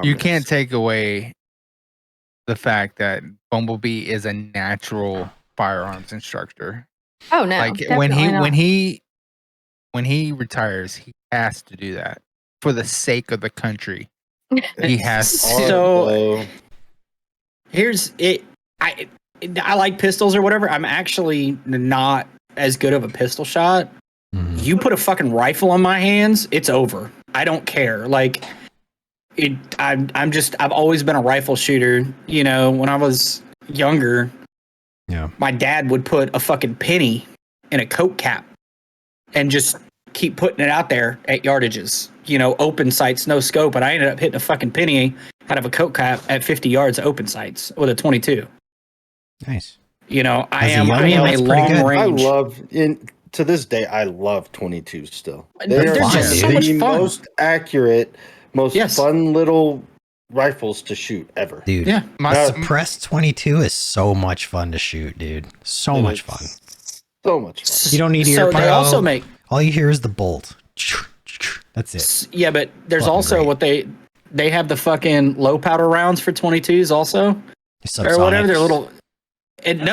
You can't take away the fact that Bumblebee is a natural firearms instructor. Oh no! Like when he retires, he has to do that for the sake of the country. He has to. So here's it. I like pistols or whatever. I'm actually not as good of a pistol shot. Mm-hmm. You put a fucking rifle in my hands, it's over. I don't care. Like I've always been a rifle shooter. You know, when I was younger, my dad would put a fucking penny in a Coke cap and just keep putting it out there at yardages. You know, open sights, no scope, and I ended up hitting a fucking penny out of a Coke cap at 50 yards open sights with a 22. Nice. You know, I am a long range. To this day, I love 22s still. They're just so much fun. Most accurate, most fun little rifles to shoot ever. Dude, my suppressed 22 is so much fun to shoot, dude. So much fun. So much fun. You don't need so they also make all you hear is the bolt. That's it. Yeah, but there's also what they have the fucking low powder rounds for 22s also. Or whatever, they're little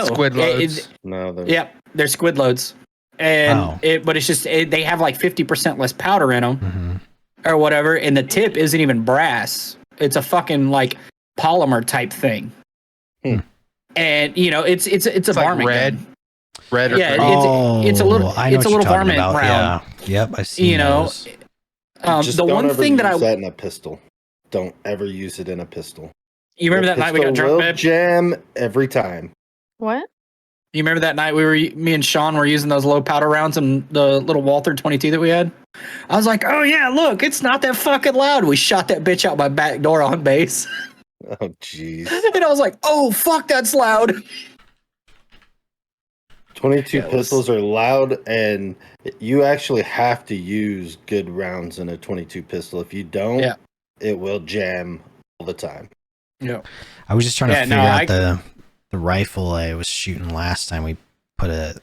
squid loads. They're squid loads. And but it's just they have like 50% less powder in them or whatever, and the tip isn't even brass. It's a fucking like polymer type thing. And you know, it's a varmint gun. Red or it's a little varmint round. Yeah. Yep, I've seen those. The one thing that use that in a pistol. Don't ever use it in a pistol. You remember that night we got drunk, babe? Jam every time. What? You remember that night me and Sean were using those low powder rounds and the little Walther 22 that we had? I was like, oh yeah, look, it's not that fucking loud. We shot that bitch out my back door on base. Oh jeez. And I was like, oh fuck, that's loud. 22 pistols are loud, and you actually have to use good rounds in a 22 pistol. If you don't, it will jam all the time. Yeah. I was just trying to figure out the rifle I was shooting last time. We put a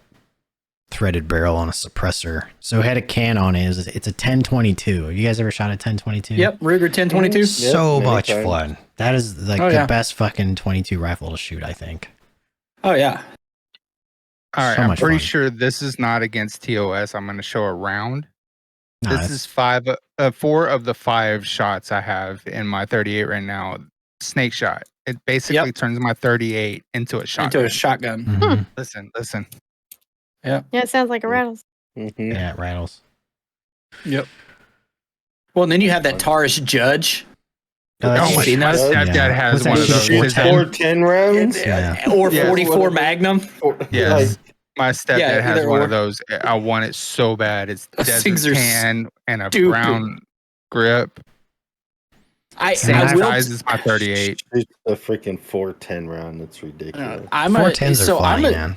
threaded barrel on a suppressor, so it had a can on it. It's a 1022. You guys ever shot a 1022? Yep, Ruger 1022. So much fun. That is like the best fucking 22 rifle to shoot, I think. Oh yeah. All right, I'm pretty sure this is not against TOS. I'm going to show a round. No, this is 4 of the 5 shots I have in my 38 right now. Snake shot. It basically turns my 38 into a shotgun. Mm-hmm. Listen. Yeah. Yeah, it sounds like it rattles. Mm-hmm. Yeah, it rattles. Yep. Well, and then you have that Taurus Judge. My stepdad has one of those. 410 rounds? Or 44 Magnum? Yes. My stepdad has one of those. I want it so bad. It's desert tan and a brown grip. Same size as my 38. It's a freaking 410 round. That's ridiculous. 410s are fine, man.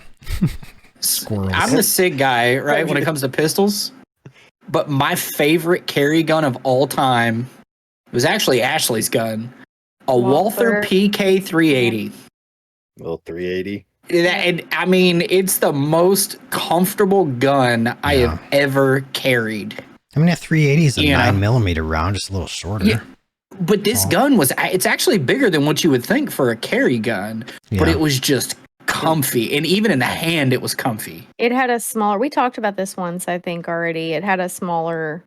Squirrels. I'm the SIG guy, right, when it comes to pistols. But my favorite carry gun of all time was actually Ashley's gun. A Walther PK 380. Well, 380. And I mean, it's the most comfortable gun I have ever carried. I mean, a 380 is a 9mm round, just a little shorter. Yeah. But this gun it's actually bigger than what you would think for a carry gun, but it was just comfy. And even in the hand, it was comfy. It had a smaller, we talked about this once, I think already. It had a smaller,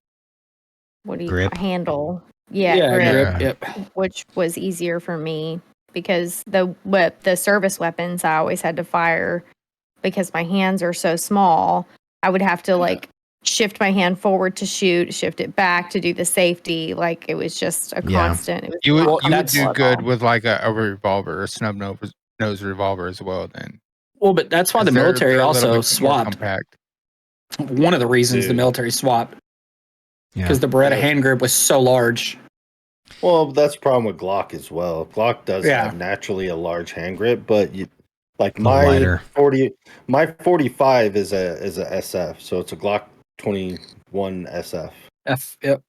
grip handle. Grip. Yep. Which was easier for me because the service weapons I always had to fire because my hands are so small. I would have to shift my hand forward to shoot, shift it back to do the safety. Like it was just a constant. It was you would do good with like a revolver, a snub nose revolver as well. Then. Well, but that's why the military also swapped. One of the reasons the military swapped because the Beretta hand grip was so large. Well, that's the problem with Glock as well. Glock does have naturally a large hand grip, but my 45 is a SF, so it's a Glock 21 SF. Yep.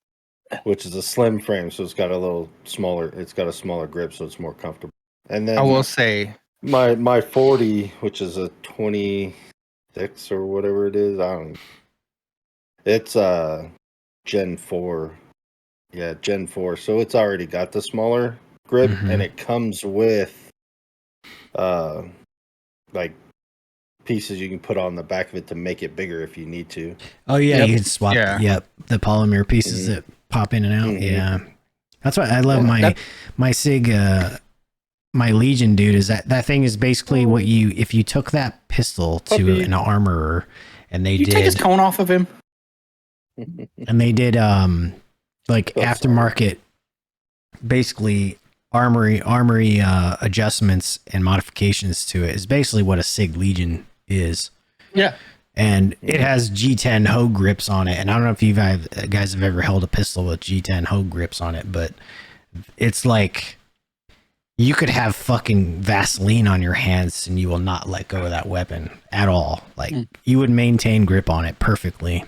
Which is a slim frame, so it's got a smaller grip, so it's more comfortable. And then I will say my 40, which is a 26 or whatever it is, it's Gen 4 Gen 4. So it's already got the smaller grip, and it comes with like pieces you can put on the back of it to make it bigger if you need to. Oh yeah, you can swap. The polymer pieces that pop in and out. Yeah, that's why I love my Sig, my Legion, dude. Is that thing is basically what if you took that pistol to an armorer and they did take his cone off of him, and they did like aftermarket, basically armory adjustments and modifications to it, is basically what a Sig Legion is. Yeah. And it has G10 Hogue grips on it. And I don't know if you guys have ever held a pistol with G10 Hogue grips on it, but it's like you could have fucking Vaseline on your hands and you will not let go of that weapon at all. Like you would maintain grip on it perfectly.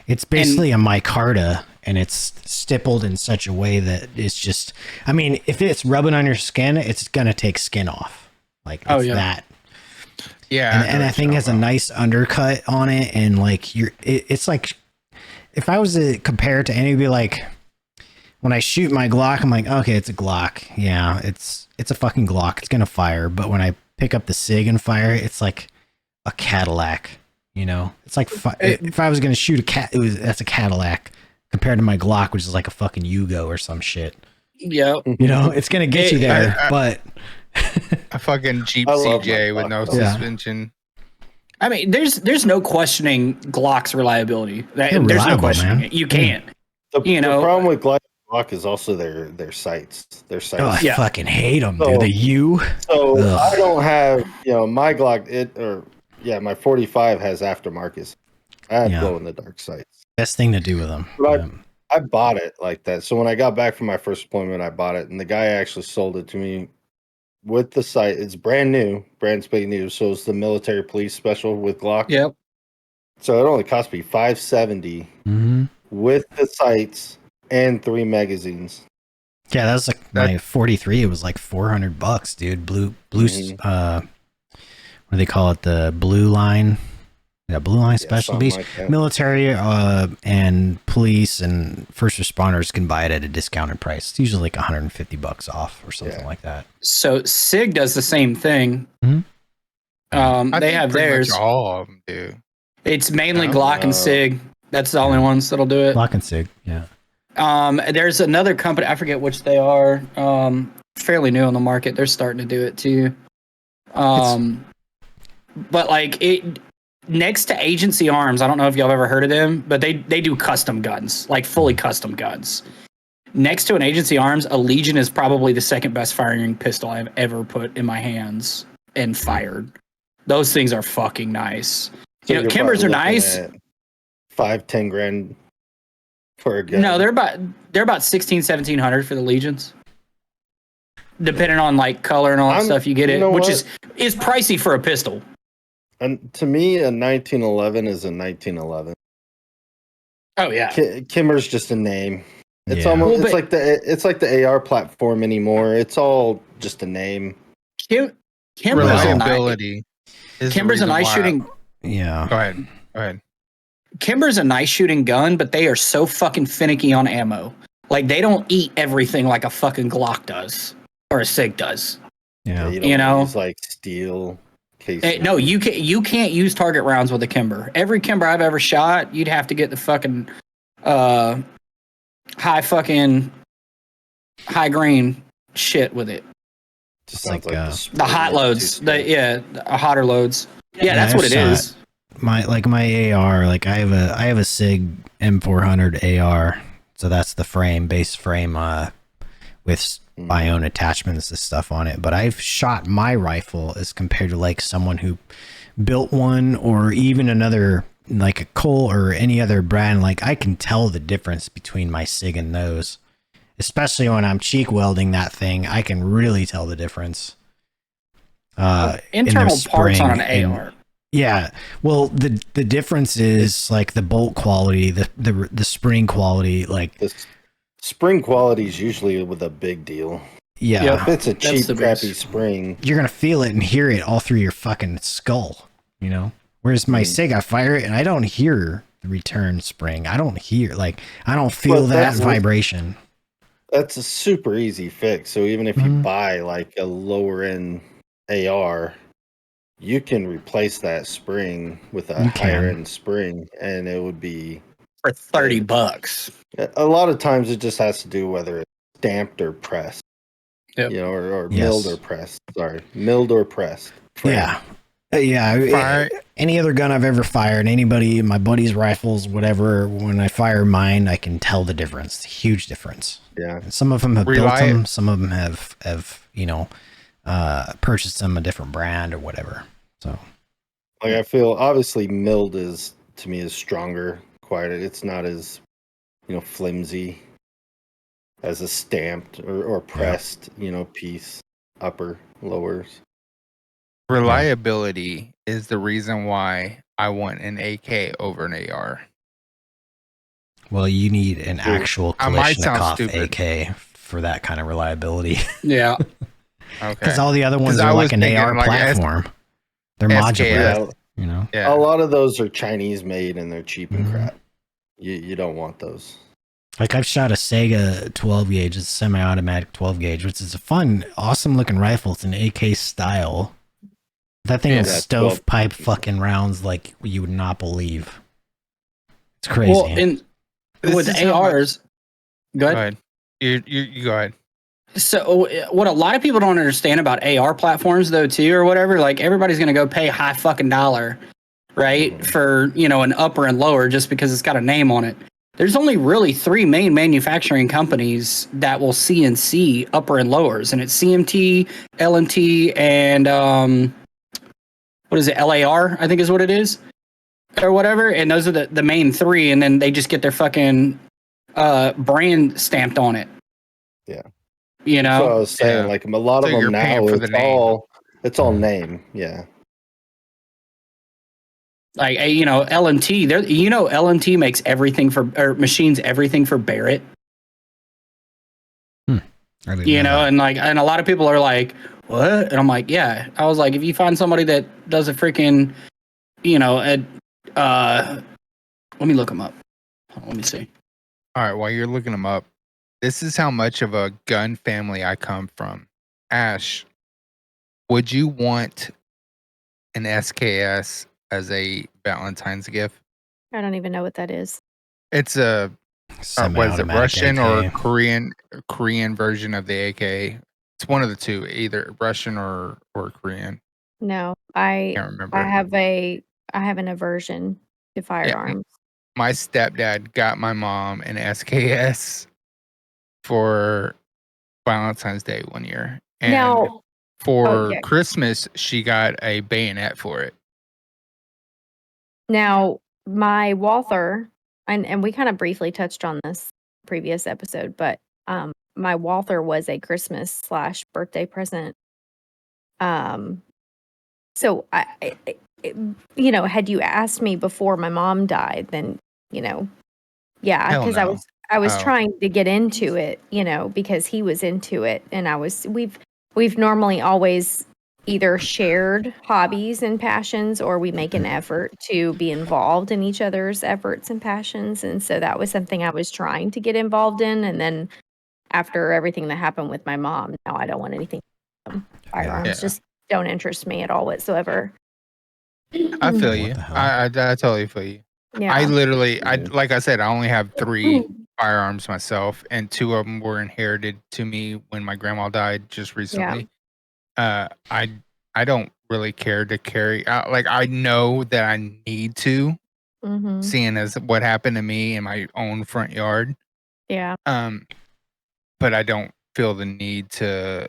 It's basically a micarta, and it's stippled in such a way that it's just, I mean, if it's rubbing on your skin, it's going to take skin off. Like it's that. Yeah. And that thing has a nice undercut on it. And like it's like, if I was to compare it to any, it'd be like, when I shoot my Glock, I'm like, okay, it's a Glock. Yeah, it's a fucking Glock. It's going to fire. But when I pick up the Sig and fire, it's like a Cadillac. You know, it's like if I was going to shoot that's a Cadillac compared to my Glock, which is like a fucking Yugo or some shit. Yeah. You know, it's going to get you there, but a fucking Jeep CJ with no suspension. I mean, there's no questioning Glock's reliability. There's no questioning it. You can't. The problem with Glock is also their sights. Their sights. Oh, I fucking hate them, dude. The U. So I don't have, my Glock, my 45 has aftermarkets. I have glow in the dark sights. Best thing to do with them. But I bought it like that. So when I got back from my first deployment, I bought it, and the guy actually sold it to me with the sight. It's brand new, brand spanking new. So it's the military police special with Glock. Yep. So it only cost me $570 with the sights and 3 magazines. Yeah, that was like my 43. It was like $400, dude. Blue. What do they call it? The blue line. Yeah, blue line special beast. Like military and police and first responders can buy it at a discounted price. It's usually like $150 off or something like that. So Sig does the same thing. They have theirs. All of them do. It's mainly Glock and Sig. That's the only ones that'll do it. Glock and Sig, yeah. There's another company, I forget which they are. Fairly new on the market. They're starting to do it too. But like it next to Agency Arms, I don't know if y'all have ever heard of them, but they do custom guns, like fully custom guns. Next to an Agency Arms, a Legion is probably the second best firing pistol I've ever put in my hands and fired. Those things are fucking nice. So Kimbers are nice. $5-10 grand for a gun. No, they're about 1,600-1,700 for the Legions. Depending on like color and all that stuff, you get it, which is pricey for a pistol. And to me, a 1911 is a 1911. Oh yeah, Kimmer's just a name. It's almost it's like the AR platform anymore. It's all just a name. Kimber's reliability. Kimber's a nice shooting. Yeah. Go ahead. Kimber's a nice shooting gun, but they are so fucking finicky on ammo. Like they don't eat everything like a fucking Glock does or a Sig does. Yeah. You know, use like steel. No, you can't use target rounds with a Kimber. Every Kimber I've ever shot, you'd have to get the fucking high grain shit with it. Just like the hot loads, hotter loads. Yeah, that's what it is. My AR, like I have a Sig M400 AR, so that's the base frame with my own attachments and stuff on it. But I've shot my rifle as compared to like someone who built one, or even another like a Cole or any other brand. Like I can tell the difference between my Sig and those, especially when I'm cheek welding that thing. I can really tell the difference. Internal parts on an AR. Yeah, well, the difference is like the bolt quality, the spring quality, like the spring quality is usually with a big deal. Yeah, if it's a cheap, crappy spring, you're gonna feel it and hear it all through your fucking skull. You know, whereas my Sig, I fire it and I don't hear return spring. I don't hear I don't feel that vibration. That's a super easy fix. So even if you buy like a lower end AR, you can replace that spring with a higher end spring, and it would be for $30. A lot of times it just has to do whether it's stamped or pressed. Yep. You know, or milled or pressed. Sorry, milled or pressed. Yeah. Any other gun I've ever fired, my buddy's rifles, whatever, when I fire mine, I can tell the difference. It's a huge difference. Yeah. And some of them have built them. Some of them have purchased them a different brand or whatever. So, I feel obviously milled is stronger. It's not as flimsy as a stamped or pressed piece, upper lowers. Reliability is the reason why I want an AK over an AR. Well, you need an actual Kalashnikov AK for that kind of reliability. Yeah. Okay. Because all the other ones are like an AR platform. They're modular. A lot of those are Chinese made and they're cheap and crap. You don't want those. Like I've shot a Sega 12 gauge, it's a semi-automatic 12 gauge, which is a fun, awesome looking rifle. It's an AK style. That thing is stovepipe fucking rounds like you would not believe. It's crazy. Well, and with ARs, go ahead. You go ahead. So what a lot of people don't understand about AR platforms though too or whatever, like everybody's going to go pay high fucking dollar, right? For, an upper and lower just because it's got a name on it. There's only really 3 main manufacturing companies that will CNC upper and lowers, and it's CMT, LMT, and what is it, LAR, I think is what it is, or whatever. And those are the main 3, and then they just get their fucking brand stamped on it. Yeah. That's what I was saying. Like a lot of them now, it's all name. Yeah. Like, LMT, LMT makes everything machines everything for Barrett. And a lot of people are like, what? And I'm like, yeah. I was like, if you find somebody that does a freaking, let me look them up. Let me see. All right, while you're looking them up, this is how much of a gun family I come from. Ash, would you want an SKS as a Valentine's gift? I don't even know what that is. It's a what is it, Russian AK. Or Korean version of the AK? It's one of the two, either Russian or Korean. No, I can't remember. I have an aversion to firearms. Yeah, my stepdad got my mom an SKS for Valentine's Day one year, and for Christmas she got a bayonet for it. Now, my Walther, and we kind of briefly touched on this previous episode, but my Walther was a Christmas / birthday present. So I had you asked me before my mom died, then because I was trying to get into it, because he was into it, and we've normally always either shared hobbies and passions, or we make an effort to be involved in each other's efforts and passions. And so that was something I was trying to get involved in. And then after everything that happened with my mom, now I don't want anything. Firearms just don't interest me at all whatsoever. I feel you. I totally feel you. Yeah. I like I said, I only have 3 firearms myself, and 2 of them were inherited to me when my grandma died just recently. Yeah. I don't really care to carry out. Like, I know that I need to, seeing as what happened to me in my own front yard. Yeah. But I don't feel the need to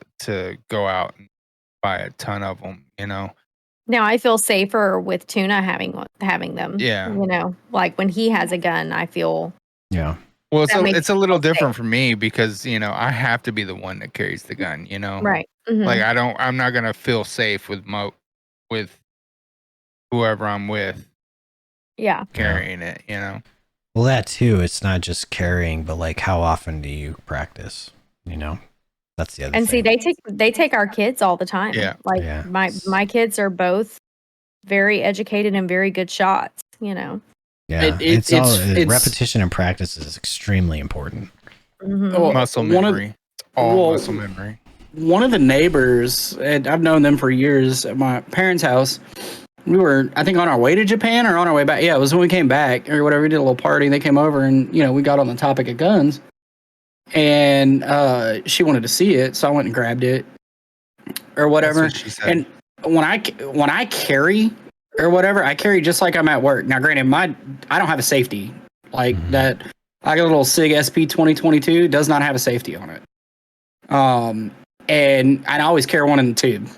go out and buy a ton of them. Now I feel safer with Tuna having them. Yeah. Like when he has a gun, I feel. Yeah. Well, it's a little different for me because, I have to be the one that carries the gun, Right. Mm-hmm. Like I'm not going to feel safe with whoever I'm with. Yeah. Carrying it, Well, that too, it's not just carrying, but like how often do you practice, That's the other and thing. See, they take our kids all the time. Yeah. Like my kids are both very educated and very good shots, Yeah, it's repetition and practice is extremely important. Muscle memory. Muscle memory. One of the neighbors, and I've known them for years at my parents' house. We were, I think, on our way to Japan or on our way back. Yeah, it was when we came back or whatever. We did a little party. They came over and, we got on the topic of guns. And she wanted to see it, so I went and grabbed it or whatever. That's what she said. And when I carry or whatever, I carry just like I'm at work. Now, granted, I don't have a safety like that. I got a little SIG SP 2022, does not have a safety on it. And I always carry one in the tube,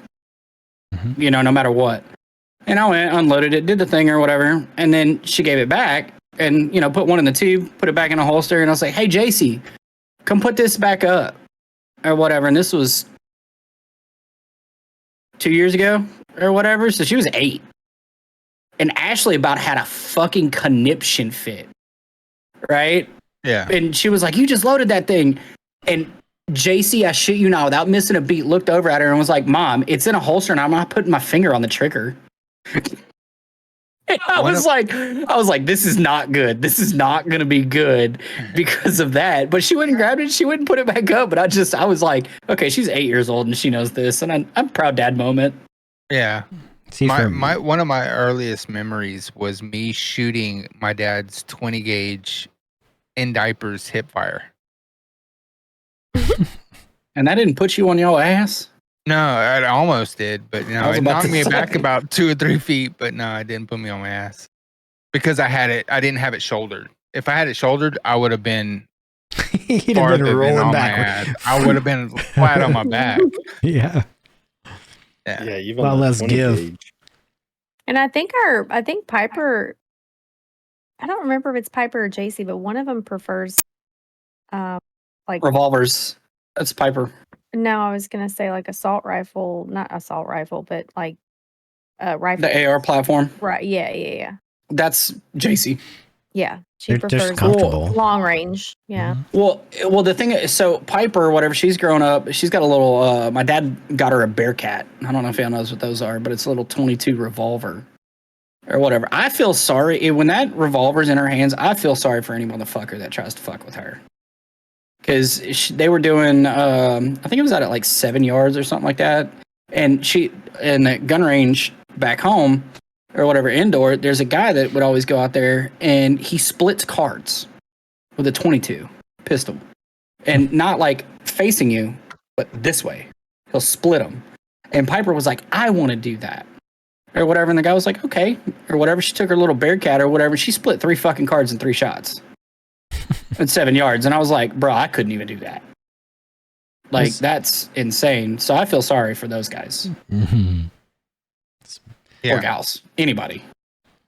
no matter what. And I went, unloaded it, did the thing or whatever. And then she gave it back and, put one in the tube, put it back in a holster. And I was like, hey, JC, come put this back up or whatever. And this was 2 years ago or whatever. So she was 8. And Ashley about had a fucking conniption fit. Right? Yeah. And she was like, you just loaded that thing. And JC, I shit you not, without missing a beat, looked over at her and was like, Mom, it's in a holster and I'm not putting my finger on the trigger. And I was like, this is not good. This is not going to be good because of that. But she went and grabbed it. She wouldn't put it back up. But I was like, okay, she's 8 years old and she knows this. And I'm proud dad moment. Yeah. One of my earliest memories was me shooting my dad's 20 gauge in diapers hip fire. And that didn't put you on your ass? No, I almost did, but it knocked me back about 2 or 3 feet. But no, it didn't put me on my ass because I didn't have it shouldered. If I had it shouldered, I would have been farther than on my ass. I would have been flat on my back. Yeah. Even let's give. Gauge. And I think Piper, I don't remember if it's Piper or JC, but one of them prefers like revolvers. That's Piper. No, I was gonna say like assault rifle, not assault rifle, but like rifle. The AR platform. Right. Yeah. That's JC. Yeah, she prefers long range. Yeah. Mm-hmm. Well, the thing is, so Piper or whatever, she's grown up. She's got a little. My dad got her a Bearcat. I don't know if y'all knows what those are, but it's a little 22 revolver or whatever. I feel sorry when that revolver's in her hands. I feel sorry for any motherfucker that tries to fuck with her. Because they were doing, I think it was out at like 7 yards or something like that. And she, in the gun range back home or whatever, indoor, there's a guy that would always go out there and he splits cards with a 22 pistol. And not like facing you, but this way. He'll split them. And Piper was like, I want to do that. Or whatever. And the guy was like, okay. Or whatever. She took her little Bearcat or whatever. She split 3 fucking cards in 3 shots. At 7 yards. And I was like, bro, I couldn't even do that. Like, that's insane. So I feel sorry for those guys. Mm-hmm. Or gals. Anybody.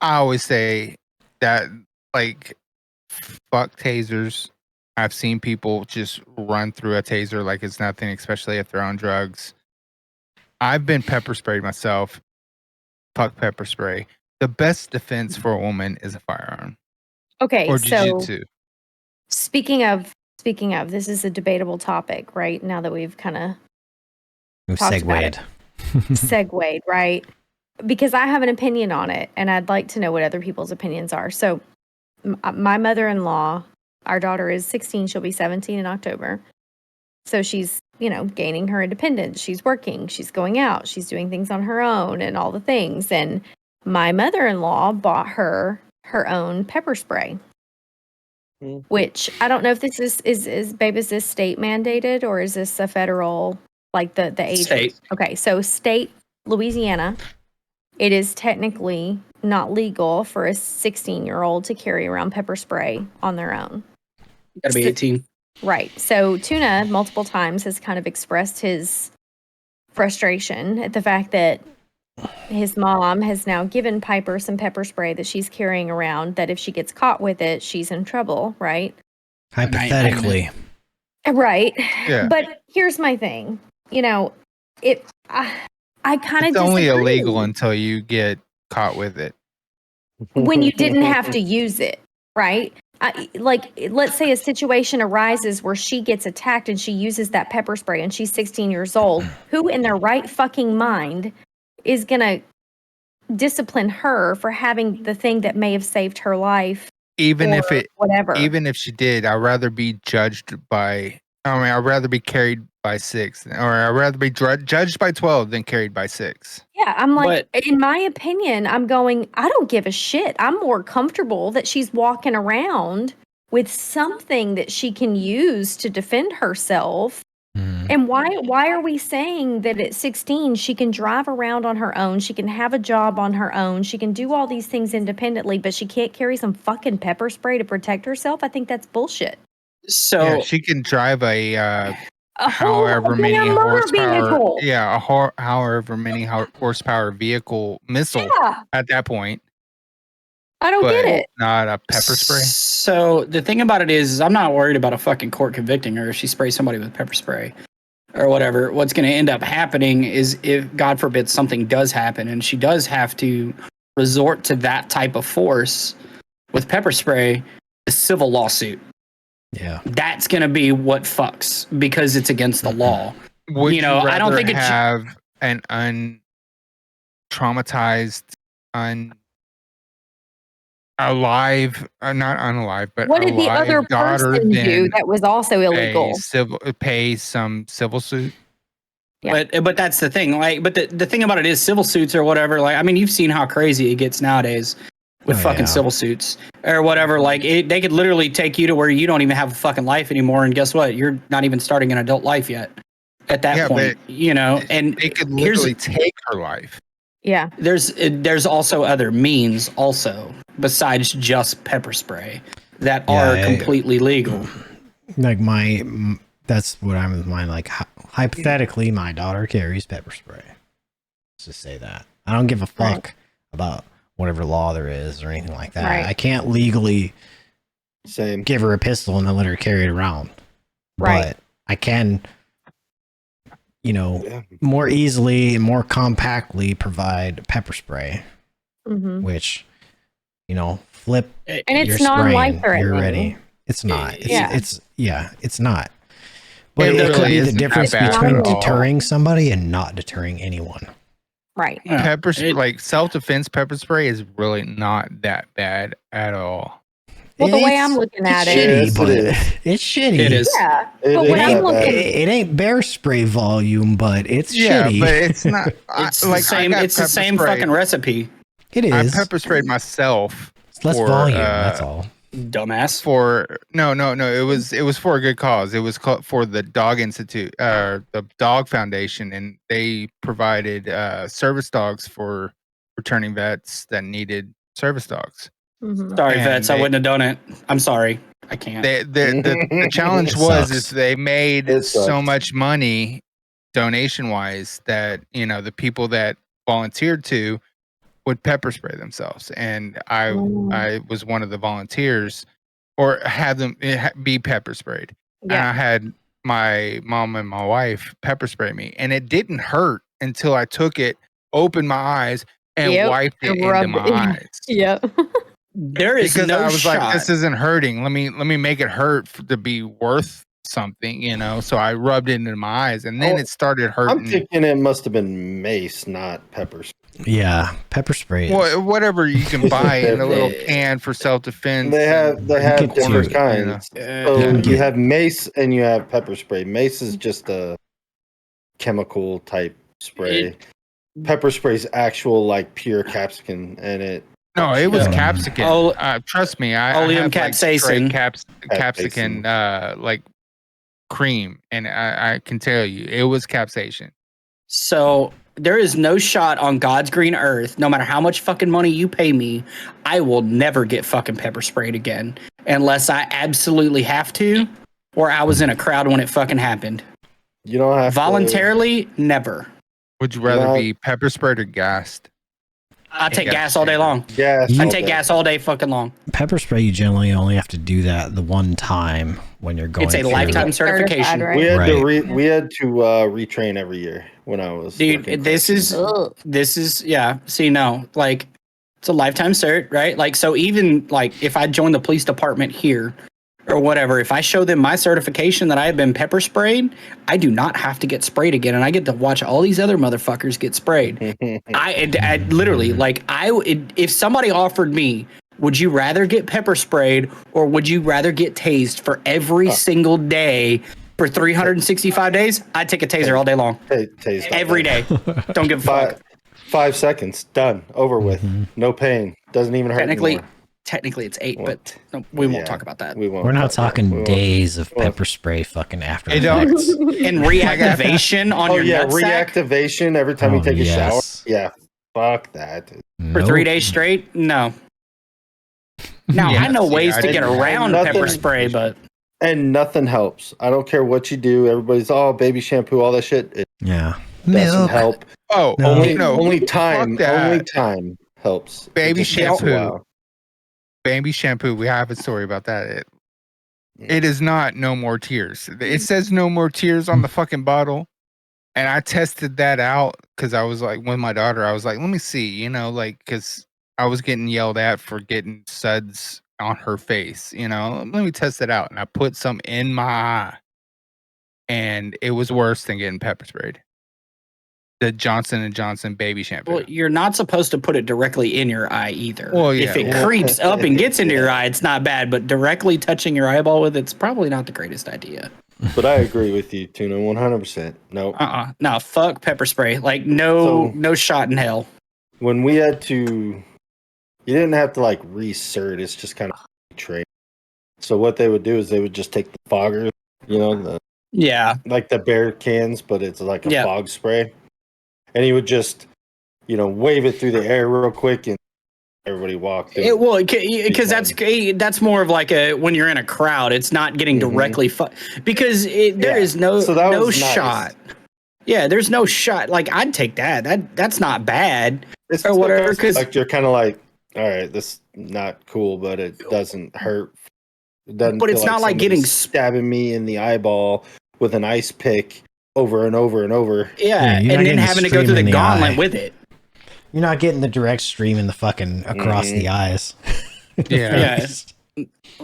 I always say that, like, fuck tasers. I've seen people just run through a taser like it's nothing, especially if they're on drugs. I've been pepper sprayed myself. Fuck pepper spray. The best defense for a woman is a firearm. Okay, or jiu-jitsu. So speaking of, this is a debatable topic, right? Now that we've kind of segued, right? Because I have an opinion on it, and I'd like to know what other people's opinions are. So, my mother-in-law, our daughter is 16; she'll be 17 in October. So she's, gaining her independence. She's working. She's going out. She's doing things on her own, and all the things. And my mother-in-law bought her own pepper spray. Which I don't know if this is babe, is this state mandated or is this a federal, like the age? State. Okay, so state Louisiana, it is technically not legal for a 16-year-old to carry around pepper spray on their own. You gotta be 18. Right. So Tuna multiple times has kind of expressed his frustration at the fact that his mom has now given Piper some pepper spray that she's carrying around, that if she gets caught with it, she's in trouble, right? Hypothetically. Right. Yeah. But here's my thing. I kind of It's only illegal until you get caught with it. When you didn't have to use it, right? Let's say a situation arises where she gets attacked and she uses that pepper spray and she's 16 years old. Who in their right fucking mind is gonna discipline her for having the thing that may have saved her life. Even if she did, I'd rather be judged by. I'd rather be carried by 6, or I'd rather be judged by 12 than carried by 6. Yeah, I'm like, in my opinion, I'm going, I don't give a shit. I'm more comfortable that she's walking around with something that she can use to defend herself. And why are we saying that at 16 she can drive around on her own, she can have a job on her own, she can do all these things independently, but she can't carry some fucking pepper spray to protect herself? I think that's bullshit. So yeah, she can drive a however many horsepower vehicle. However many horsepower vehicle missile at that point. I don't get it. Not a pepper spray. So the thing about it is I'm not worried about a fucking court convicting her if she sprays somebody with pepper spray or whatever. What's going to end up happening is, if God forbid something does happen and she does have to resort to that type of force with pepper spray, a civil lawsuit. Yeah, that's going to be what fucks, because it's against the law. Would you rather I don't think have an untraumatized, alive, not unalive, but what did the other person do that was also illegal? Pay some civil suit. Yeah. But that's the thing. Like, but the thing about it is civil suits or whatever. Like, I mean, you've seen how crazy it gets nowadays with civil suits or whatever. Like, they could literally take you to where you don't even have a fucking life anymore, and guess what? You're not even starting an adult life yet. At that point, and they could literally take her life. Yeah. There's also other means also besides just pepper spray that are completely legal. Like that's what I'm with mine. Like, hypothetically, my daughter carries pepper spray. Let's just say that. I don't give a fuck about whatever law there is or anything like that. Right. I can't legally give her a pistol and then let her carry it around. Right. But I can, more easily and more compactly provide pepper spray, which, flip. And it's non-life-threatening. You're ready. It's not. It's not. But it could be the difference between deterring somebody and not deterring anyone. Right. Pepper spray, like self-defense pepper spray, is really not that bad at all. Well, the way I'm looking at it's shitty. It is. Yeah. But when I'm looking, it ain't bear spray volume, but it's shitty. But it's not. It's like it's the same fucking recipe. It is. I pepper sprayed myself. It's less volume. That's all. Dumbass. No. It was for a good cause. It was for the Dog Institute, the Dog Foundation, and they provided service dogs for returning vets that needed service dogs. Sorry, vets. I wouldn't have done it. I'm sorry. I can't. The challenge is they made so much money donation wise that the people that volunteered to would pepper spray themselves, and I was one of the volunteers, or had them be pepper sprayed. And I had my mom and my wife pepper spray me, and it didn't hurt until I took it, opened my eyes, and wiped it into my eyes. Yep. There is because no I was shot. like, this isn't hurting. Let me make it hurt to be worth something, So I rubbed it into my eyes, and then it started hurting. I'm thinking it must have been mace, not pepper spray. Yeah, pepper spray. Whatever you can buy in a little can for self-defense. They have different kinds. So you have mace and you have pepper spray. Mace is just a chemical type spray. Pepper spray is actual like pure capsicum, and it. No, it was capsicum. Trust me, I have capsaicin. Capsicum like cream, and I can tell you it was capsaicin. So there is no shot on God's green earth, no matter how much fucking money you pay me, I will never get fucking pepper sprayed again unless I absolutely have to, or I was in a crowd when it fucking happened. You don't have voluntarily, never. Would you rather be pepper sprayed or gassed? I take gas all day long. Gas. I take gas all day fucking long. Pepper spray, you generally only have to do that the one time when you're going. It's a lifetime certification. Right? We had to retrain every year when I was. Dude, this is See, no, like it's a lifetime cert, right? Like, so even like if I joined the police department here or whatever, if I show them my certification that I have been pepper sprayed, I do not have to get sprayed again, and I get to watch all these other motherfuckers get sprayed. I literally, like, if somebody offered me, would you rather get pepper sprayed or would you rather get tased for every single day for 365 days? I'd take a taser all day long. Every day. Don't give a fuck. 5 seconds, done, over with. No pain, doesn't even hurt anymore. Technically it's 8, but no, we won't talk about that. We're not talking days of pepper spray fucking after effects. And reactivation on your nutsack? Reactivation every time you take a shower. Yeah, fuck that. For 3 days straight? No. Now, I know ways to get around pepper spray, but... And nothing helps. I don't care what you do. Everybody's, baby shampoo, all that shit. It doesn't help. Only time helps. Baby shampoo. Baby shampoo. We have a story about that. It is not no more tears. It says no more tears on the fucking bottle. And I tested that out because I was like, with my daughter, I was like, let me see, because I was getting yelled at for getting suds on her face, let me test it out. And I put some in my eye. And it was worse than getting pepper sprayed. The Johnson & Johnson baby shampoo. Well, you're not supposed to put it directly in your eye either. Well, yeah, if it creeps up and gets into your eye, it's not bad. But directly touching your eyeball with it's probably not the greatest idea. But I agree with you, Tuna, 100%. No. No, fuck pepper spray. Like, no shot in hell. When we had to, you didn't have to like recert. It's just kind of train. So what they would do is they would just take the foggers, like the bear cans, but it's like a fog spray. And he would just, wave it through the air real quick, and everybody walked. Because that's more of like when you're in a crowd, it's not getting directly because there is no shot. Nice. Yeah, there's no shot. Like, I'd take that. That's not bad or whatever. Because like you're kind of like, all right, this is not cool, but it doesn't hurt. It doesn't. But it's not like getting stabbing me in the eyeball with an ice pick over and over and over. Yeah, and then having to go through the gauntlet with it. You're not getting the direct stream in the fucking across the eyes. Yeah.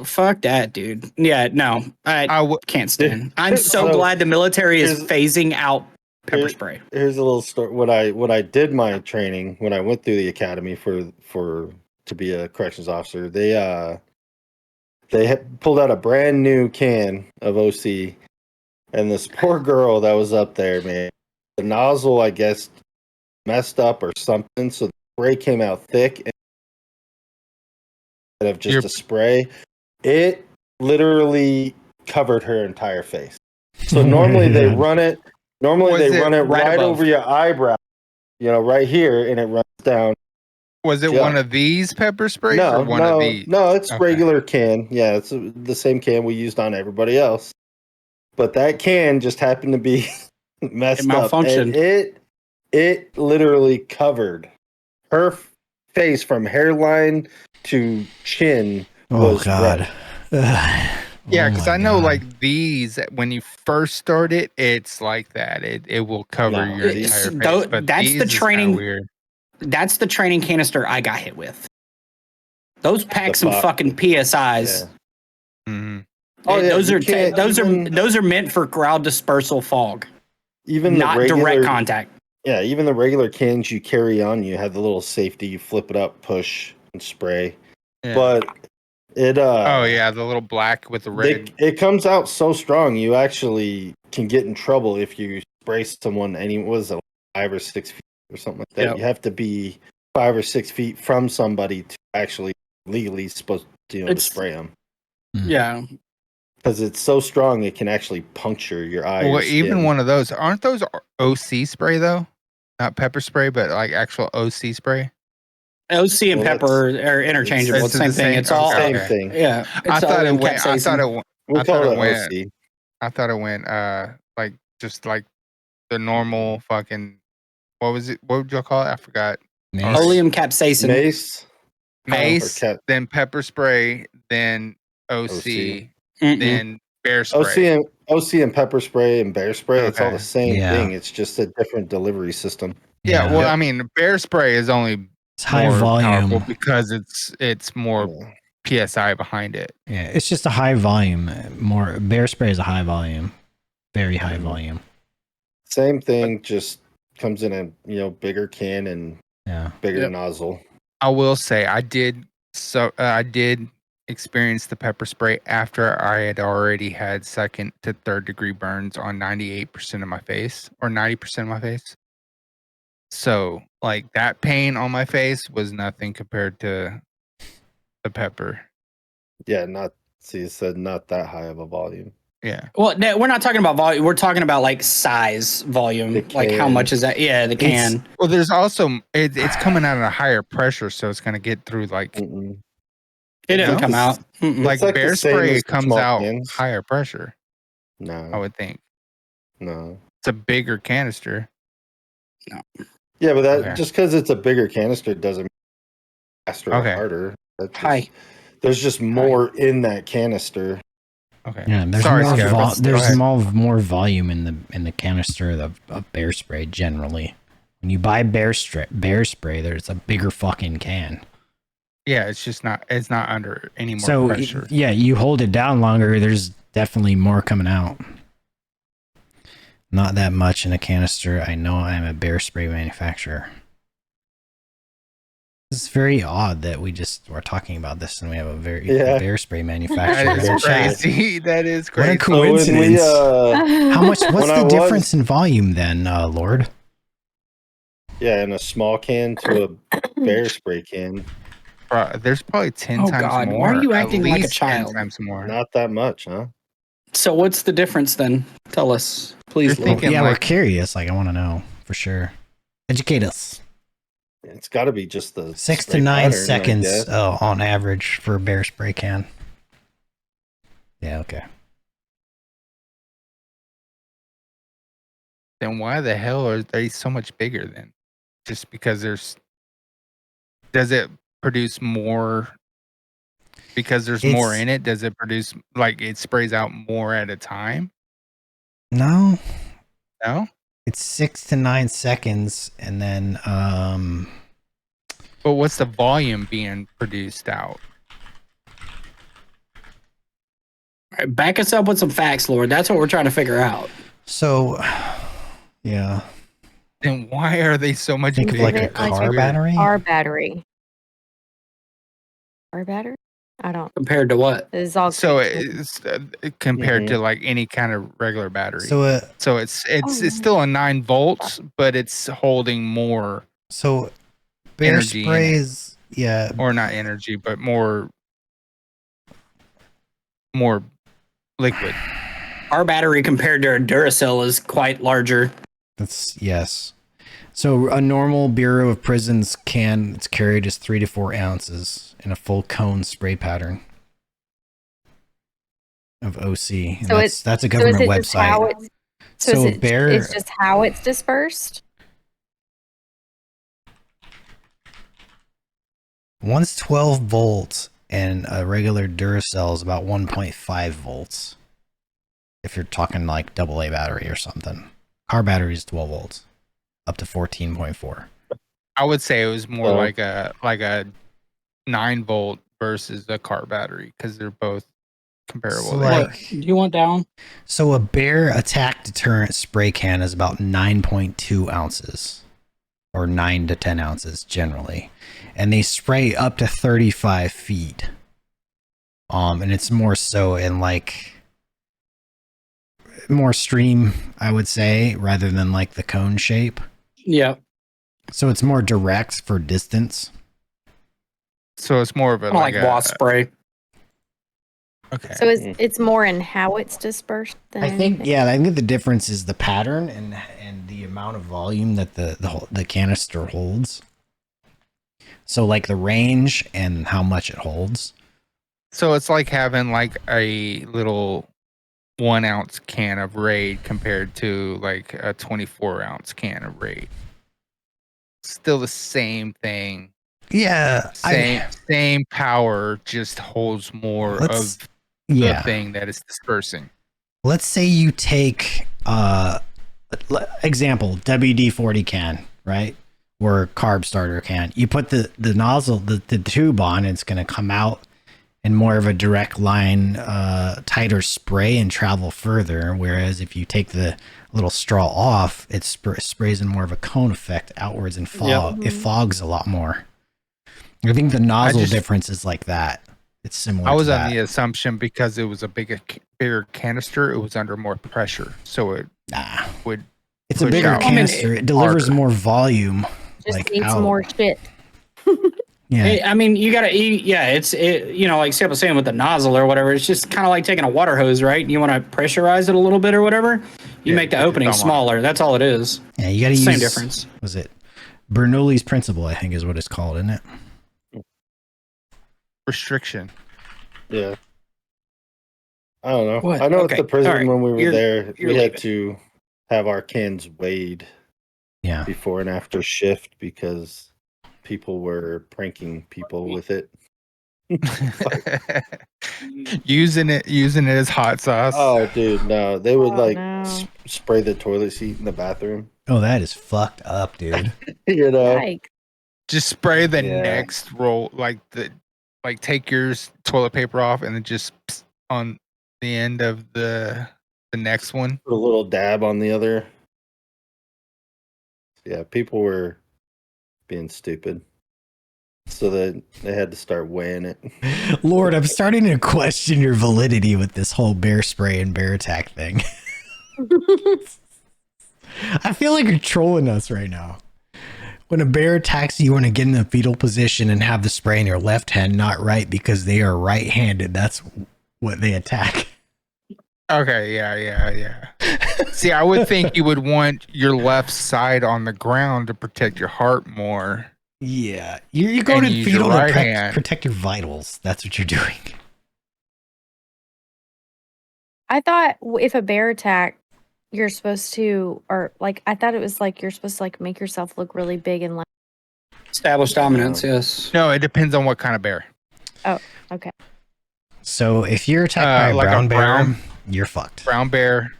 Fuck that, dude. Yeah, no, I can't stand. I'm so glad the military is phasing out pepper spray. Here's a little story. When I did my training, when I went through the academy to be a corrections officer, they had pulled out a brand new can of OC. And this poor girl that was up there, man, the nozzle, I guess, messed up or something. So the spray came out thick instead of just a spray. It literally covered her entire face. So normally they run it right over your eyebrow, right here, and it runs down. Was it one of these pepper sprays or one of these? No, it's regular can. Yeah, it's the same can we used on everybody else. But that can just happened to be messed up. And it literally covered her face from hairline to chin. Oh, God. Yeah, because I know like these, when you first start it, it's like that. It will cover your entire face. But that's the training. Weird. That's the training canister I got hit with. Those pack some fucking PSIs. Yeah. Mm-hmm. Those are meant for crowd dispersal fog. Even not direct contact. Yeah, even the regular cans you carry on, you have the little safety. You flip it up, push, and spray. Yeah. But it. the little black with the red. It comes out so strong, you actually can get in trouble if you spray someone. And it was 5 or 6 feet or something like that. Yep. You have to be 5 or 6 feet from somebody to actually legally supposed to spray them. Yeah. Because it's so strong, it can actually puncture your eye. Well, even one of those, aren't those OC spray though? Not pepper spray, but like actual OC spray. OC and pepper are interchangeable. It's the same thing. It's all the same thing. Yeah. I thought it went. I thought it went. Like just like the normal fucking. What was it? What would y'all call it? I forgot. Oleum capsaicin. Mace. Then pepper spray. Then OC. Then bear spray. OC and pepper spray and bear spray. Okay. It's all the same thing. It's just a different delivery system. Yeah. Well, I mean, bear spray is only it's high volume because it's more PSI behind it. Yeah, it's just a high volume. More bear spray is a high volume, very high volume. Same thing, just comes in a bigger can and bigger nozzle. I will say I did experience the pepper spray after I had already had 2nd to 3rd degree burns on 98% of my face or 90% of my face. So like that pain on my face was nothing compared to the pepper. Yeah, you said not that high of a volume. Yeah. Well, no, we're not talking about volume. We're talking about like size volume. Like how much is that? Yeah, the can. Well, there's also it's coming out at a higher pressure, so it's gonna get through like it didn't come out. Like bear spray comes out higher pressure. No, I would think. No, it's a bigger canister. No. Yeah, but that just because it's a bigger canister doesn't mean faster or harder. There's just more in that canister. Okay. Yeah, there's more volume in the canister of bear spray generally. When you buy bear spray, there's a bigger fucking can. Yeah, it's not under any more pressure. Yeah, you hold it down longer, there's definitely more coming out. Not that much in a canister. I know I'm a bear spray manufacturer. It's very odd that we just were talking about this and we have a bear spray manufacturer. That is crazy. That is crazy. What a coincidence. What's the difference in volume then, Lord? Yeah, in a small can to a bear spray can. There's probably 10 times more. Why are you acting like a child? 10 times more. Not that much, huh? So what's the difference then? Tell us, please. We're curious. Like I want to know for sure. Educate us. It's got to be just the 6 to 9 seconds on average for a bear spray can. Yeah, okay. Then why the hell are they so much bigger then? Just because does it produce more because there's more in it? Does it produce like it sprays out more at a time? No. No? It's 6 to 9 seconds, and then but what's the volume being produced out? All right, back us up with some facts, Lord. That's what we're trying to figure out. So, yeah. Then why are they so much bigger? Like a car battery? Car battery. Car battery? I don't. Compared to what? It's all so it's compared to like any kind of regular battery. So it's still a 9 volts, but it's holding more. So bear sprays, or not energy, but more liquid. Our battery compared to a Duracell is quite larger. Yes. So a normal Bureau of Prisons can it's carried as 3 to 4 ounces in a full cone spray pattern of OC. And so that's a government website. It's just how it's dispersed. One's 12 volts and a regular Duracell is about 1.5 volts. If you're talking like AA battery or something. Car battery is 12 volts. Up to 14.4. I would say it was more like a 9 volt versus a car battery because they're both comparable. So do you want down? So a bear attack deterrent spray can is about 9.2 ounces or 9 to 10 ounces generally. And they spray up to 35 feet. And it's more so in like more stream, I would say, rather than like the cone shape. Yeah. So it's more direct for distance. So it's more of a like wasp spray. Okay. So it's more in how it's dispersed than I think the difference is the pattern and the amount of volume that the canister holds. So like the range and how much it holds. So it's like having like a little 1 ounce can of Raid compared to like a 24 ounce can of Raid. Still the same thing. Yeah. Same power, just holds more of the thing that is dispersing. Let's say you take example WD-40 can, right? Or carb starter can. You put the nozzle, the tube on, it's going to come out and more of a direct line, tighter spray and travel further. Whereas if you take the little straw off, it sprays in more of a cone effect outwards and fog. It fogs a lot more. I think the nozzle difference is like that. It's similar. I was to on the assumption because it was a bigger canister, it was under more pressure, so it would. It's a bigger canister. It delivers more volume. Just needs more shit. Yeah, I mean, you gotta eat. Yeah, like Sam was saying with the nozzle or whatever. It's just kind of like taking a water hose, right? You want to pressurize it a little bit or whatever. You make the opening smaller. That's all it is. Yeah, you gotta use same difference. Was it Bernoulli's principle? I think is what it's called, isn't it? Restriction. Yeah. I don't know. What? I know at the prison when we were there, we had to have our cans weighed. Yeah. Before and after shift because people were pranking people with it. using it as hot sauce. Oh, dude, no. They would spray the toilet seat in the bathroom. Oh, that is fucked up, dude. You know, just spray the next roll, take your toilet paper off and then just on the end of the next one. Put a little dab on the other. Yeah, people were being stupid. So they had to start weighing it. Lord, I'm starting to question your validity with this whole bear spray and bear attack thing. I feel like you're trolling us right now. When a bear attacks you, you want to get in the fetal position and have the spray in your left hand, not right, because they are right-handed. That's what they attack. Okay, yeah. See, I would think you would want your left side on the ground to protect your heart more. Yeah, you're going to fetal to protect your vitals. That's what you're doing. I thought if a bear attacked, you're supposed to, I thought it was like you're supposed to make yourself look really big and establish dominance. Yes. No, it depends on what kind of bear. Oh, okay. So if you're attacked by a brown bear, you're fucked. Brown bear.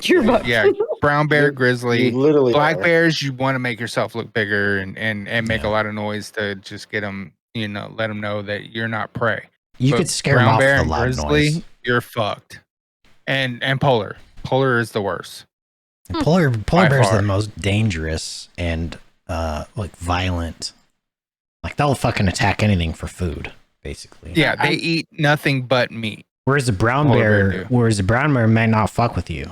You're fucked. Yeah, brown bear, grizzly. Literally black bears, you want to make yourself look bigger and make a lot of noise to just get them, let them know that you're not prey. You could scare them off with a loud noise. You're fucked. And polar. Polar is the worst. Polar bears are the most dangerous and violent. They'll fucking attack anything for food, basically. Yeah, they eat nothing but meat. Whereas the brown bear may not fuck with you.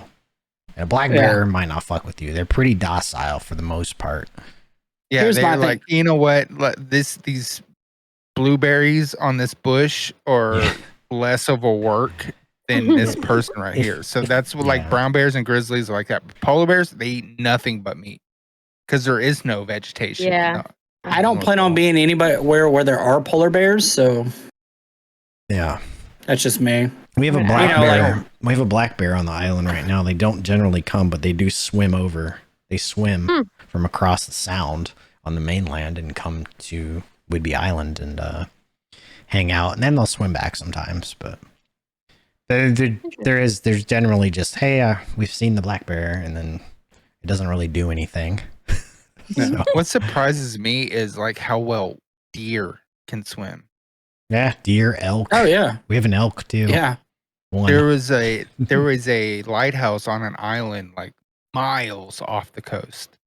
And a black bear might not fuck with you. They're pretty docile for the most part. Yeah, they're like, you know what? These blueberries on this bush are less of a work than this person right here. So that's what brown bears and grizzlies are like that. Polar bears, they eat nothing but meat because there is no vegetation. Yeah. I don't plan on being anybody where there are polar bears. So yeah, that's just me. We have a black bear. We have a black bear on the island right now. They don't generally come, but they do swim over. They swim from across the sound on the mainland and come to Whidbey Island and hang out, and then they'll swim back sometimes. But there's generally just, hey, we've seen the black bear, and then it doesn't really do anything. So. What surprises me is how well deer can swim. Yeah, deer, elk. Oh yeah, we have an elk too. Yeah, there was a lighthouse on an island miles off the coast,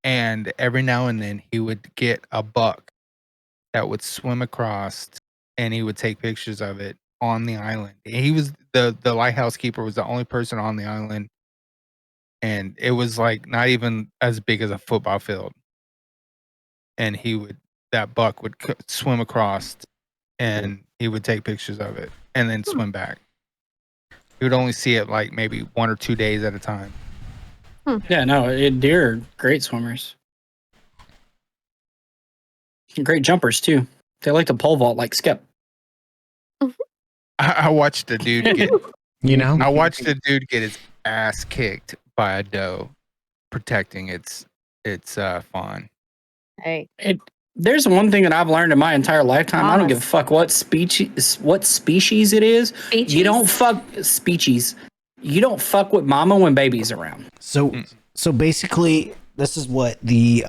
and every now and then he would get a buck that would swim across, and he would take pictures of it on the island. He was the lighthouse keeper was the only person on the island, and it was not even as big as a football field, and that buck would swim across, and he would take pictures of it and then swim back. You would only see it maybe 1 or 2 days at a time. Yeah, no, deer are great swimmers. Great jumpers too. They like to pole vault like Skip. I watched a dude get I watched a dude get his ass kicked by a doe protecting its fawn. Hey. There's one thing that I've learned in my entire lifetime. I don't give a fuck what species it is. You don't fuck species. You don't fuck with mama when baby's around. So basically, this is what the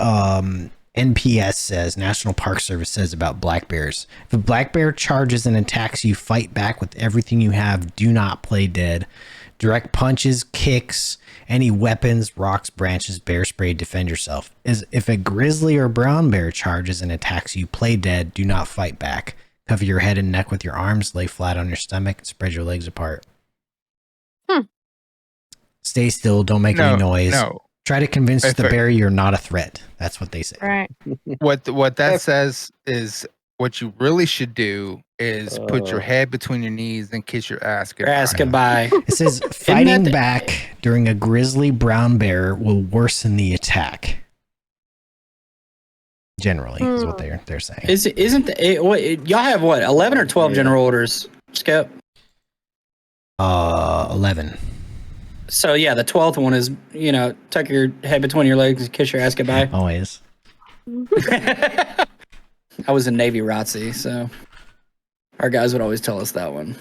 NPS says, National Park Service says about black bears. If a black bear charges and attacks you, fight back with everything you have. Do not play dead. Direct punches, kicks, any weapons, rocks, branches, bear spray, defend yourself. If a grizzly or brown bear charges and attacks you, play dead. Do not fight back. Cover your head and neck with your arms. Lay flat on your stomach and spread your legs apart. Stay still. Don't make any noise. No. Try to convince the bear you're not a threat. That's what they say. Right. What that says is what you really should do is put your head between your knees and kiss your ass goodbye. It says fighting back during a grizzly brown bear will worsen the attack. Generally, is what they're saying. Y'all have what? 11 or 12 general orders, Skip? 11. So yeah, the 12th one is, tuck your head between your legs and kiss your ass goodbye. Always. I was in Navy ROTC, so our guys would always tell us that one.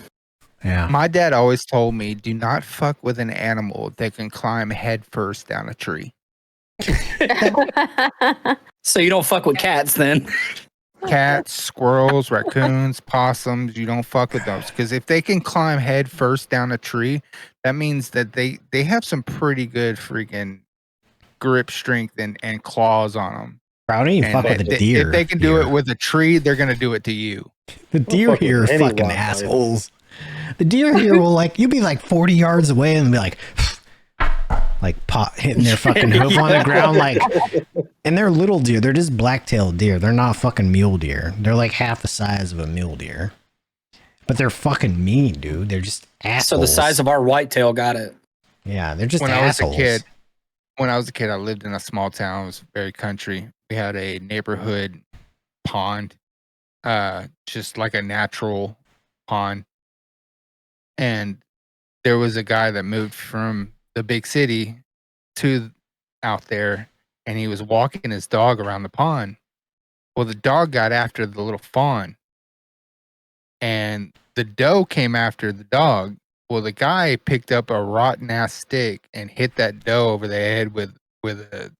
Yeah. My dad always told me, do not fuck with an animal that can climb head first down a tree. So you don't fuck with cats then? Cats, squirrels, raccoons, possums, you don't fuck with those. Because if they can climb head first down a tree, that means that they have some pretty good freaking grip strength and claws on them. I don't even fuck with a deer. If they can do it with a tree, they're going to do it to you. The deer here are fucking assholes. The deer here will you'll be 40 yards away and be hitting their fucking hoof on the ground and they're little deer. They're just black-tailed deer. They're not fucking mule deer. They're half the size of a mule deer. But they're fucking mean, dude. They're just assholes. So the size of our whitetail got it. Yeah, they're just assholes. When I was a kid, I lived in a small town. It was very country. We had a neighborhood pond, just like a natural pond. And there was a guy that moved from the big city to out there, and he was walking his dog around the pond. Well, the dog got after the little fawn, and the doe came after the dog. Well, the guy picked up a rotten ass stick and hit that doe over the head with a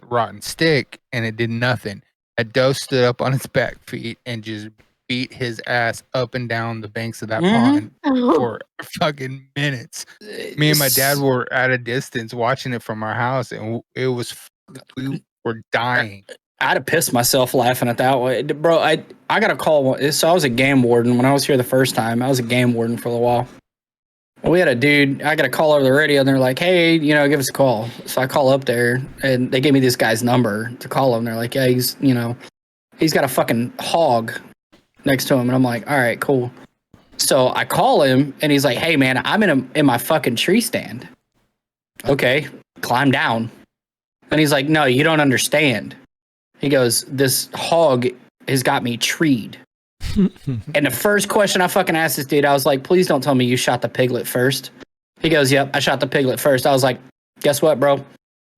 rotten stick, and it did nothing. That doe stood up on its back feet and just beat his ass up and down the banks of that pond for fucking minutes. Me and my dad were at a distance watching it from our house, and we were dying. I'd have pissed myself laughing at that one. Bro, I got a call. So I was a game warden when I was here the first time. I was a game warden for a little while. We had a dude, I got a call over the radio, and they're like, hey, give us a call. So I call up there, and they gave me this guy's number to call him. They're like, yeah, he's got a fucking hog next to him. And I'm like, all right, cool. So I call him, and he's like, hey, man, I'm in my fucking tree stand. Okay, climb down. And he's like, no, you don't understand. He goes, this hog has got me treed. And the first question I fucking asked this dude, I was like, please don't tell me you shot the piglet first. He goes, yep, I shot the piglet first. I was like, guess what, bro?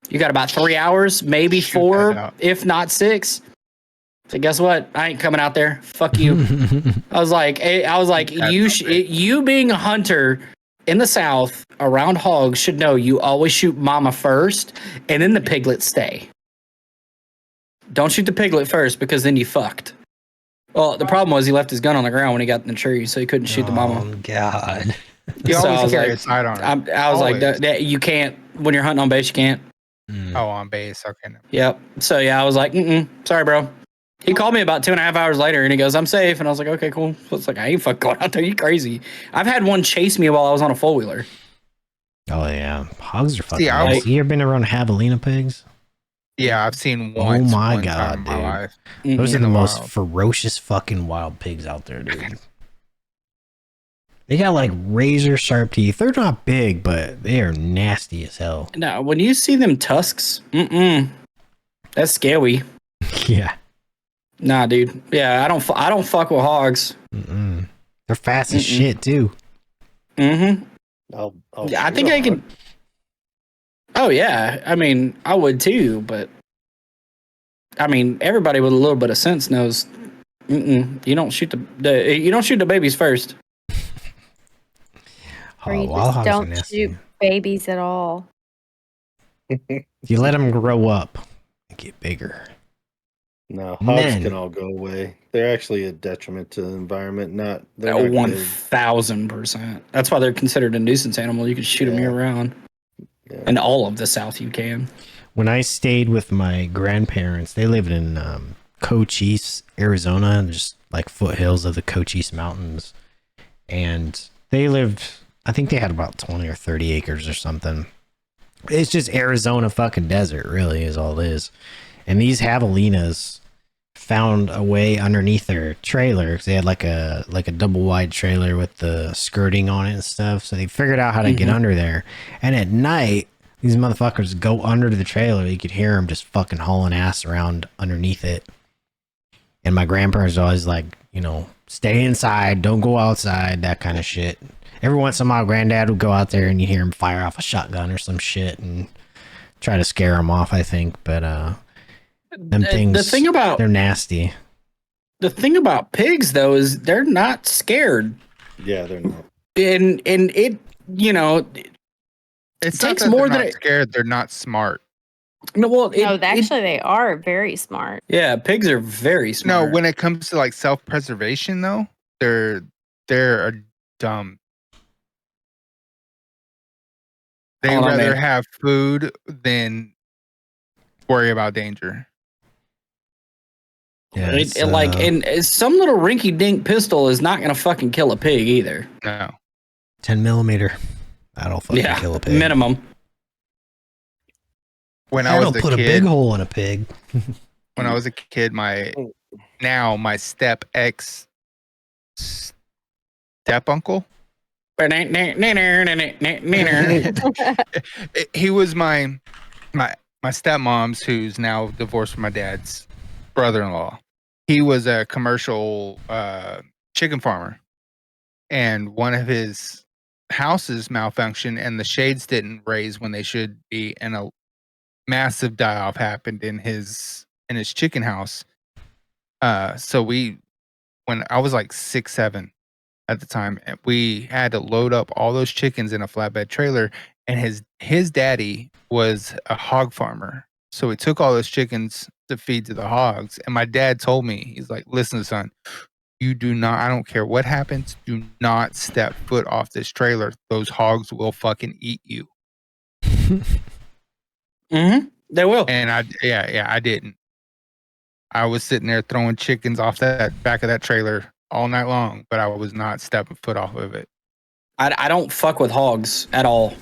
You got about 3 hours, maybe 4, if not 6. So guess what? I ain't coming out there. Fuck you. I was like, you being a hunter in the South around hogs should know you always shoot mama first and then the piglets stay. Don't shoot the piglet first because then you fucked. Well, the problem was he left his gun on the ground when he got in the tree, so he couldn't shoot the mama. Oh, God. You always carry a sight on it. I was like, you can't, when you're hunting on base, you can't. Oh, on base. Okay. Yep. So, yeah, I was like, sorry, bro. He called me about 2.5 hours later, and he goes, I'm safe. And I was like, okay, cool. So it's like, I ain't fucking going out there. You crazy. I've had one chase me while I was on a four-wheeler. Oh, yeah. Hogs are fucking nice. You ever been around javelina pigs? Yeah, I've seen one. Oh my God, dude. In my life. Those are the most ferocious fucking wild pigs out there, dude. They got razor sharp teeth. They're not big, but they are nasty as hell. No, when you see them tusks, that's scary. Yeah. Nah, dude. Yeah, I don't fuck with hogs. They're fast as shit too. I think I can. Oh yeah, I mean, I would too, but I mean, everybody with a little bit of sense knows. You don't shoot the babies first. Or you just don't shoot babies at all. You let them grow up and get bigger. No, hogs can all go away. They're actually a detriment to the environment. They're not 1,000%. That's why they're considered a nuisance animal. You can shoot them year round. Yeah. In all of the South, you can. When I stayed with my grandparents, they lived in Cochise, Arizona, just like foothills of the Cochise Mountains, and they lived. I think they had about 20 or 30 acres or something. It's just Arizona fucking desert, really, is all it is. And these javelinas found a way underneath their trailer because they had like a double wide trailer with the skirting on it and stuff. So they figured out how to get under there. And at night, these motherfuckers go under the trailer. You could hear them just fucking hauling ass around underneath it. And my grandparents are always like, you know, stay inside, don't go outside, that kind of shit. Every once in a while, granddad would go out there and you hear him fire off a shotgun or some shit and try to scare him off, I think. But them things, they're nasty. The thing about pigs, though, is they're not scared. Yeah, they're not. And it, you know, it takes more than scared. They're not smart. No, well, actually, they are very smart. Yeah, pigs are very smart. No, when it comes to like self-preservation, though, they're dumb. They rather have food than worry about danger. Yeah, and some little rinky-dink pistol is not gonna fucking kill a pig either. No, 10mm. That'll fucking kill a pig. Minimum. When I was a kid, put a big hole in a pig. When I was a kid, my step ex step uncle. He was my stepmom's, who's now divorced from my dad's brother-in-law. He was a commercial chicken farmer, and one of his houses malfunctioned, and the shades didn't raise when they should be, and a massive die-off happened in his chicken house. So when I was like 6, 7 at the time, we had to load up all those chickens in a flatbed trailer, and his daddy was a hog farmer. So we took all those chickens to feed to the hogs, and my dad told me, he's like, listen, son, you do not, I don't care what happens, do not step foot off this trailer. Those hogs will fucking eat you. They will. And I didn't. I was sitting there throwing chickens off that back of that trailer all night long, but I was not stepping foot off of it. I don't fuck with hogs at all.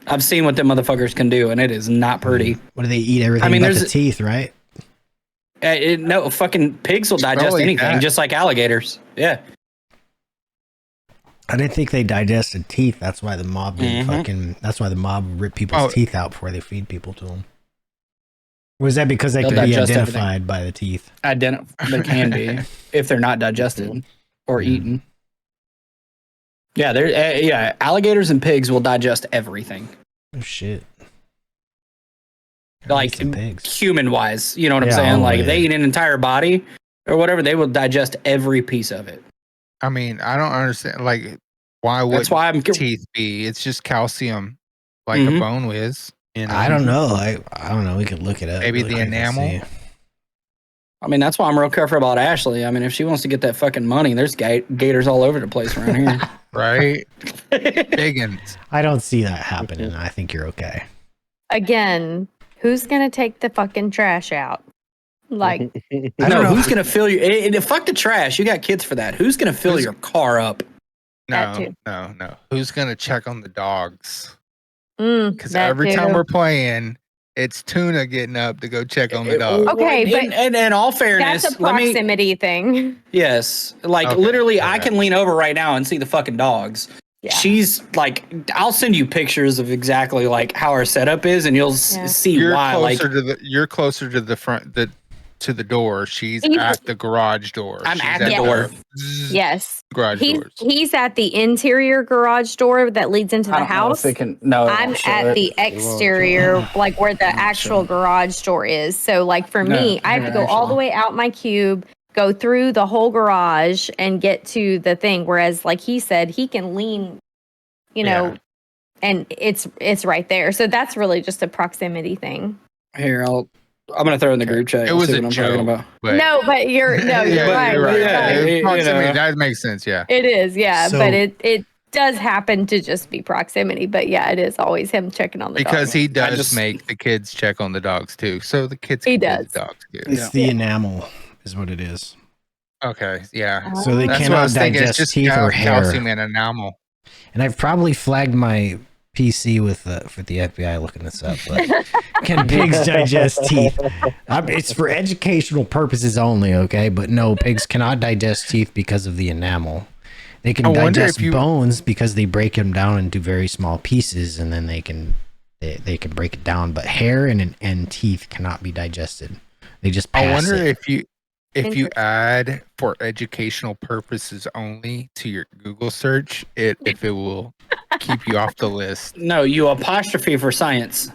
I've seen what them motherfuckers can do, and it is not pretty. What do they eat? Everything but the teeth, right? No, fucking pigs will digest anything, just like alligators. Yeah. I didn't think they digested teeth. That's why the mob that's why the mob rip people's teeth out before they feed people to them. Or is that because they could be identified by the teeth? They can be if they're not digested or eaten. Yeah, alligators and pigs will digest everything. Oh shit! Like human wise, you know what I'm saying? Like if they eat an entire body or whatever, they will digest every piece of it. I mean, I don't understand. Like, why would teeth be? It's just calcium, like a bone is. You know? I don't know. I don't know. We could look it up. Maybe the enamel. I mean, that's why I'm real careful about Ashley. I mean, if she wants to get that fucking money, there's gators all over the place around here. Right? Biggins. I don't see that happening. I think you're okay. Again, who's going to take the fucking trash out? Like, I don't know who's going to fill your... fuck the trash. You got kids for that. Who's going to fill your car up? No. Who's going to check on the dogs? Because every time we're playing, it's Tuna getting up to go check on the dog. Okay, but and in all fairness, that's a proximity thing. Yes, like literally, I can lean over right now and see the fucking dogs. Yeah. She's like, I'll send you pictures of exactly like how our setup is, and you'll see why. You're closer to the front, to the door. She's at the garage door. I'm at the door. Yes. Garage doors. He's at the interior garage door that leads into the house. I'm at the exterior, like where the actual garage door is. So like for me, I have to go all the way out my cube, go through the whole garage and get to the thing. Whereas like he said, he can lean, and it's right there. So that's really just a proximity thing. Here, I'm gonna throw it in the group chat. It was a joke. But you're right. You're right. Yeah, proximity, that makes sense. Yeah, it is. Yeah, So, but it does happen to just be proximity. But yeah, it is always him checking on the because dog. he does make the kids check on the dogs too. So the kids can do the dogs too. It's the enamel, is what it is. Okay, yeah. So they cannot digest teeth or hair. Calcium and enamel. And I've probably flagged my PC for the FBI looking this up. But can pigs digest teeth? It's for educational purposes only, okay? But no, pigs cannot digest teeth because of the enamel. They can digest bones because they break them down into very small pieces, and then they can break it down. But hair and teeth cannot be digested. They just pass. I wonder if you add for educational purposes only to your Google search, if it will keep you off the list. No, you apostrophe for science.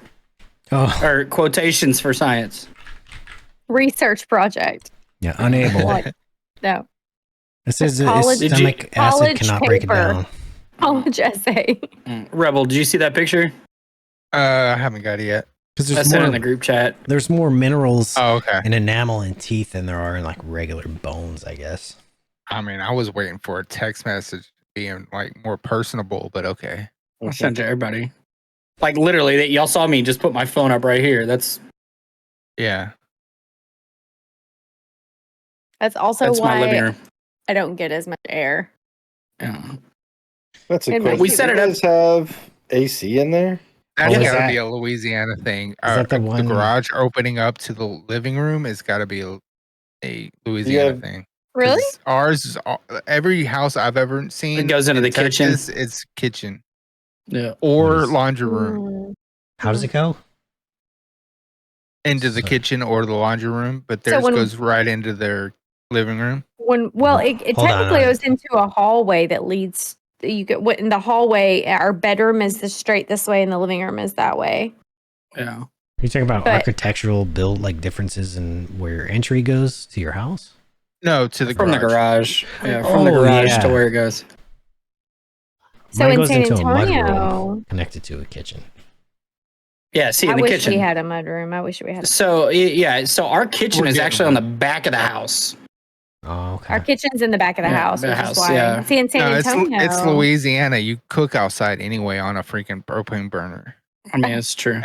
Oh. Or quotations for science. Research project. Yeah, unable. No. It says stomach acid cannot break it down. College essay. Rebel, did you see that picture? I haven't got it yet. Because I sent it in the group chat. There's more minerals in enamel and teeth than there are in like regular bones, I guess. I mean, I was waiting for a text message being like more personable, but okay. I sent it to everybody. Like literally, that y'all saw me just put my phone up right here. That's yeah. That's also why I don't get as much air. Yeah. That's a question. We set it up. Have AC in there? That's gotta be a Louisiana thing. Is that the one? The garage opening up to the living room is gotta be a Louisiana thing. Really? Ours is every house I've ever seen. It goes into the kitchen. It's kitchen. Yeah. Or laundry room. How does it go? Into the kitchen or the laundry room, but theirs goes right into their living room. It technically goes into a hallway that leads. You get in the hallway. Our bedroom is straight this way, and the living room is that way. Yeah. You're talking about architectural build, like differences in where your entry goes to your house? No, to the from the garage. Yeah, from the garage to where it goes. So mine in goes San into Antonio, a mudroom connected to a kitchen. Yeah, see, in the kitchen. I wish we had a mudroom. I wish we had. So our kitchen is actually on the back of the house. Oh, okay. Our kitchen's in the back of the house, which is why. Yeah. See, in San Antonio, it's Louisiana. You cook outside anyway on a freaking propane burner. I mean, it's true.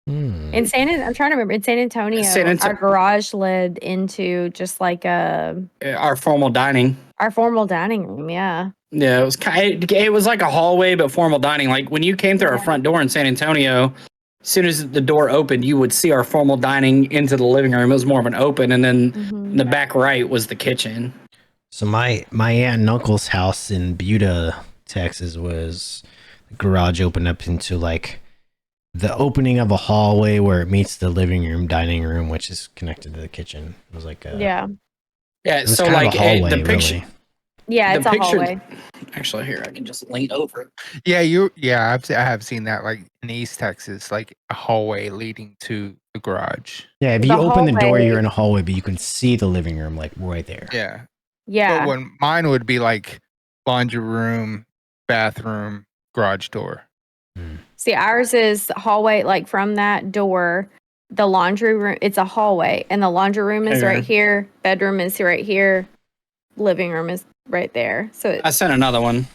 I'm trying to remember. In San Antonio, our garage led into just like our formal dining. Our formal dining room, yeah. Yeah, it was like a hallway, but formal dining. Like when you came through our front door in San Antonio, as soon as the door opened, you would see our formal dining into the living room. It was more of an open, and then in the back right was the kitchen. So my aunt and uncle's house in Buda, Texas, was the garage opened up into like the opening of a hallway where it meets the living room, dining room, which is connected to the kitchen. It was like yeah. So like hallway, the picture. Really. Yeah, it's a hallway. Actually, here I can just lean over. Yeah, I have seen that like in East Texas, like a hallway leading to the garage. Yeah, if you open the door, you're in a hallway, but you can see the living room like right there. Yeah. Yeah. But when mine would be like laundry room, bathroom, garage door. See, ours is hallway, like from that door, the laundry room, it's a hallway, and the laundry room is right here, bedroom is right here, living room is right there. So I sent another one.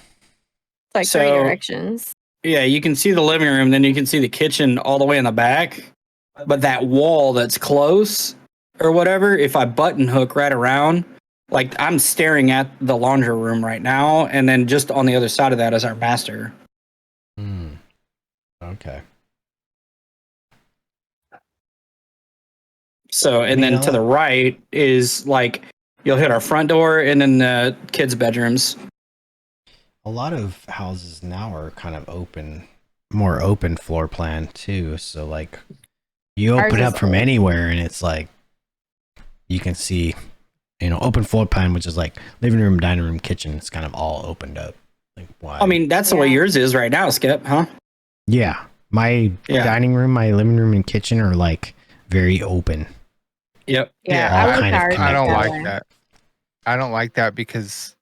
It's like 3 directions. Yeah, you can see the living room, then you can see the kitchen all the way in the back. But that wall that's close or whatever, if I button hook right around, like I'm staring at the laundry room right now, and then just on the other side of that is our master. Okay. So, and then to the right is like you'll hit our front door and then the kids' bedrooms. A lot of houses now are kind of more open floor plan too. So like you open up from anywhere and it's like you can see, open floor plan, which is like living room, dining room, kitchen. It's kind of all opened up. Like why? I mean, that's the way yours is right now, Skip, huh? Yeah. My dining room, my living room and kitchen are like very open. Yep. Yeah. I don't like that. I don't like that because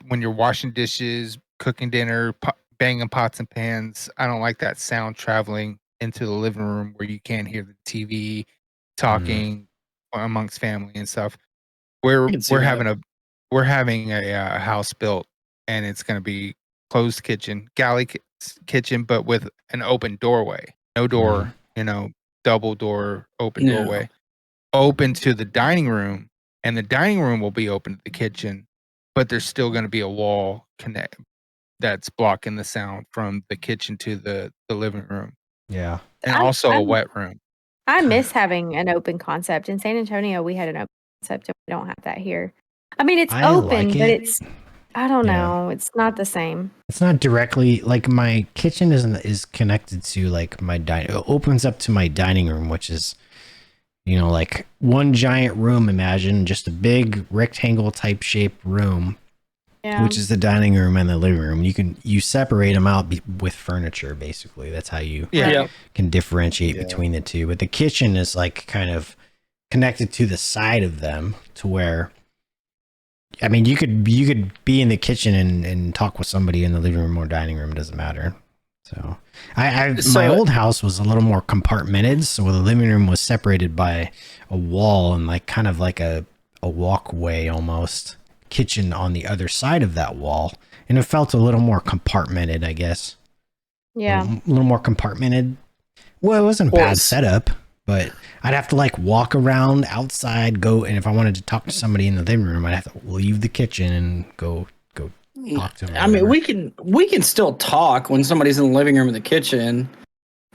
when you're washing dishes, cooking dinner, banging pots and pans, I don't like that sound traveling into the living room where you can't hear the TV talking amongst family and stuff. We're having a house built, and it's going to be closed kitchen, kitchen, but with an open doorway. No door, double door, open doorway, open to the dining room, and the dining room will be open to the kitchen, but there's still going to be a wall that's blocking the sound from the kitchen to the living room. Yeah. And also a wet room. I miss having an open concept. In San Antonio, we had an open concept, and we don't have that here. I mean, it's open, but it's, I don't know. It's not the same. It's not directly, like, my kitchen is connected to, like, my dining. It opens up to my dining room, which is, like one giant room. Imagine just a big rectangle type shaped room. Yeah. Which is the dining room and the living room. You separate them out with furniture, basically. That's how you can differentiate between the two. But the kitchen is like kind of connected to the side of them, to where, I mean, you could be in the kitchen and talk with somebody in the living room or dining room. It doesn't matter. So my old house was a little more compartmented. So the living room was separated by a wall and like kind of like a walkway almost. Kitchen on the other side of that wall, and it felt a little more compartmented, I guess. Yeah, a little more compartmented. Well, it wasn't a bad setup, but I'd have to like walk around outside, and if I wanted to talk to somebody in the living room, I'd have to leave the kitchen and go talk to them. I mean, we can still talk when somebody's in the living room or the kitchen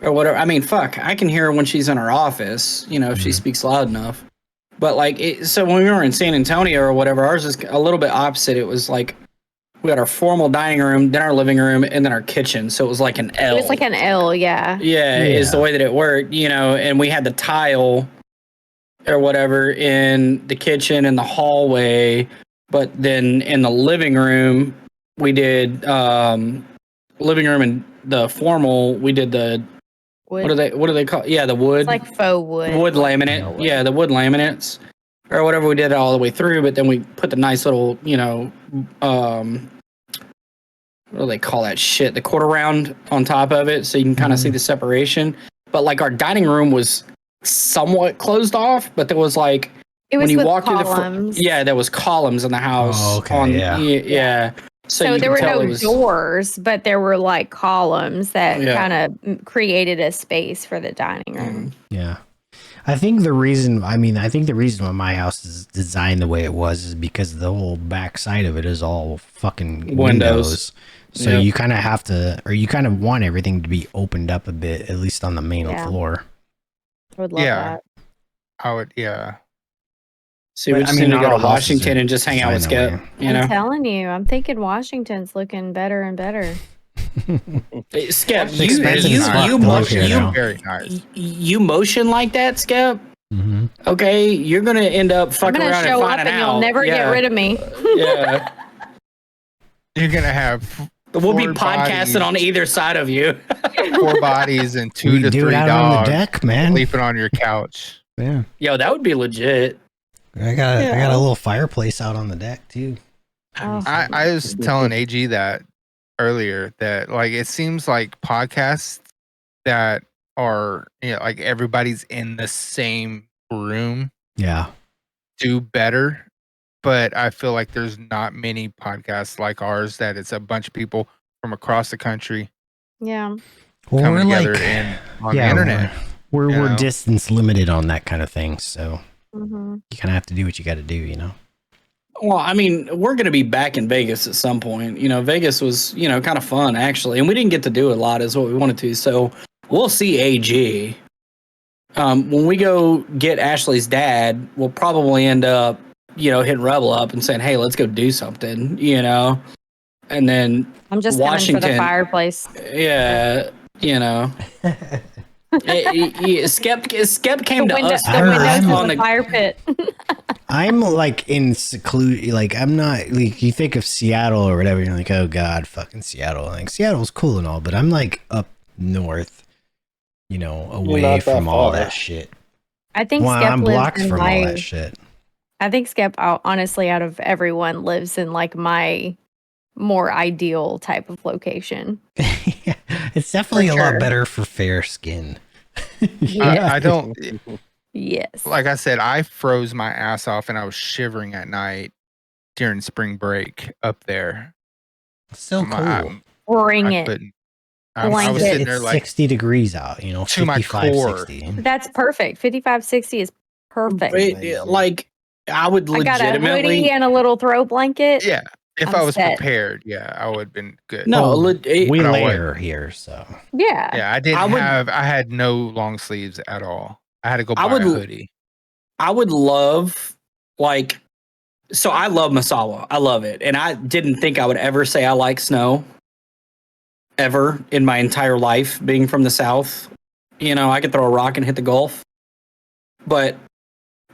or whatever. I mean, fuck, I can hear her when she's in her office, if she speaks loud enough. But like, so when we were in San Antonio or whatever, ours is a little bit opposite. It was like we had our formal dining room, then our living room, and then our kitchen. So it was like an L. It was like an L, yeah. Yeah, is the way that it worked, and we had the tile or whatever in the kitchen and the hallway. But then in the living room, we did living room and the formal. We did the. Wood. What do they call? Yeah, the wood. It's like faux wood. Wood laminate. Yeah, the wood laminates or whatever. We did it all the way through, but then we put the nice little, what do they call that shit? The quarter round on top of it, so you can kind of see the separation. But like our dining room was somewhat closed off, but there was like when you walked through there was columns in the house. Oh, okay. Yeah. So there were no doors, but there were like columns that kind of created a space for the dining room. Yeah. I think the reason why my house is designed the way it was is because the whole back side of it is all fucking windows. So you kind of have to, or you kind of want everything to be opened up a bit, at least on the main floor. I would love that. I would, yeah. See, we just need to go to Washington and just hang out with Skip. I'm telling you, I'm thinking Washington's looking better and better. Skip, you motion like that, Skip? Mm-hmm. Okay, you're gonna end up fucking around and finding out. You'll never get rid of me. Yeah, you're gonna have. We'll be podcasting on either side of you. 4 bodies and 2 to 3 dogs on the deck, man. Sleeping on your couch. Yeah. Yo, that would be legit. I got a little fireplace out on the deck too. I was telling AG that earlier that like it seems like podcasts that are like everybody's in the same room. Yeah. Do better, but I feel like there's not many podcasts like ours that it's a bunch of people from across the country. Yeah. Coming together on the internet. We're distance limited on that kind of thing, so. Mm-hmm. You kind of have to do what you got to do, Well, I mean, we're going to be back in Vegas at some point. Vegas was, kind of fun, actually. And we didn't get to do a lot as what we wanted to. So we'll see AG. When we go get Ashley's dad, we'll probably end up, hitting Rebel up and saying, hey, let's go do something, And then I'm just Washington, coming for the fireplace. Yeah, Skep came to us on the fire pit. I'm like in seclude, like I'm not like you think of Seattle or whatever, you're like, oh god, fucking Seattle. Like Seattle's cool and all, but I'm like up north, away from all that shit. I think Skep I'm blocked from all that shit. I think Skep, honestly, out of everyone, lives in like my more ideal type of location. Yeah, it's definitely a lot better for fair skin. Yeah. I don't. Yes. Like I said, I froze my ass off and I was shivering at night during spring break up there. So cool. Bring it. I was sitting there like 60 degrees out, you know, 55, 60. That's perfect. 55, 60 is perfect. Like, I would legitimately. I got a hoodie and a little throw blanket. Yeah. If I was prepared, I would have been good. No, we layer here, so. Yeah. Yeah, I had no long sleeves at all. I had to go buy a hoodie. I would love, like, so I love Masawa. I love it. And I didn't think I would ever say I like snow. Ever in my entire life, being from the South. You know, I could throw a rock and hit the Gulf. But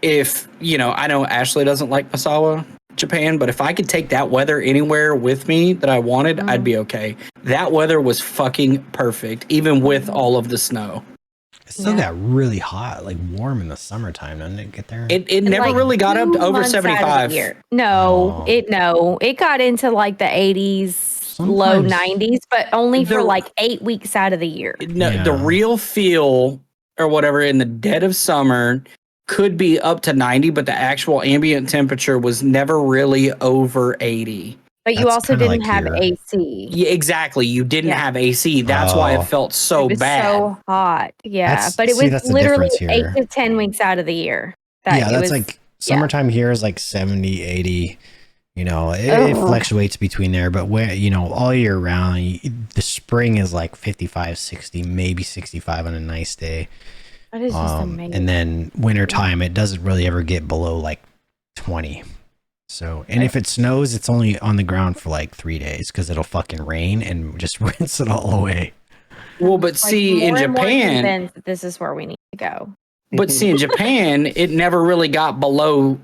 if, I know Ashley doesn't like Masawa, Japan, but if I could take that weather anywhere with me that I wanted, I'd be okay. That weather was fucking perfect, even with all of the snow. It still got really hot, like warm in the summertime, doesn't it get there? It never really got up to over 75. No, it got into like the 80s. Low 90s, but only for like 8 weeks out of the year. No, the real feel or whatever in the dead of summer could be up to 90, but the actual ambient temperature was never really over 80. But you also didn't have AC. Yeah, exactly. You didn't have AC. That's why it felt so bad. So hot. Yeah. But it was literally 8 to 10 weeks out of the year. That's like summertime here is like 70, 80. You know, it fluctuates between there, but all year round, the spring is like 55, 60, maybe 65 on a nice day. That is just amazing. And then wintertime, it doesn't really ever get below like 20. So, and if it snows, it's only on the ground for like 3 days because it'll fucking rain and just rinse it all away. Well, but see, in Japan, this is where we need to go. But see, in Japan, it never really got below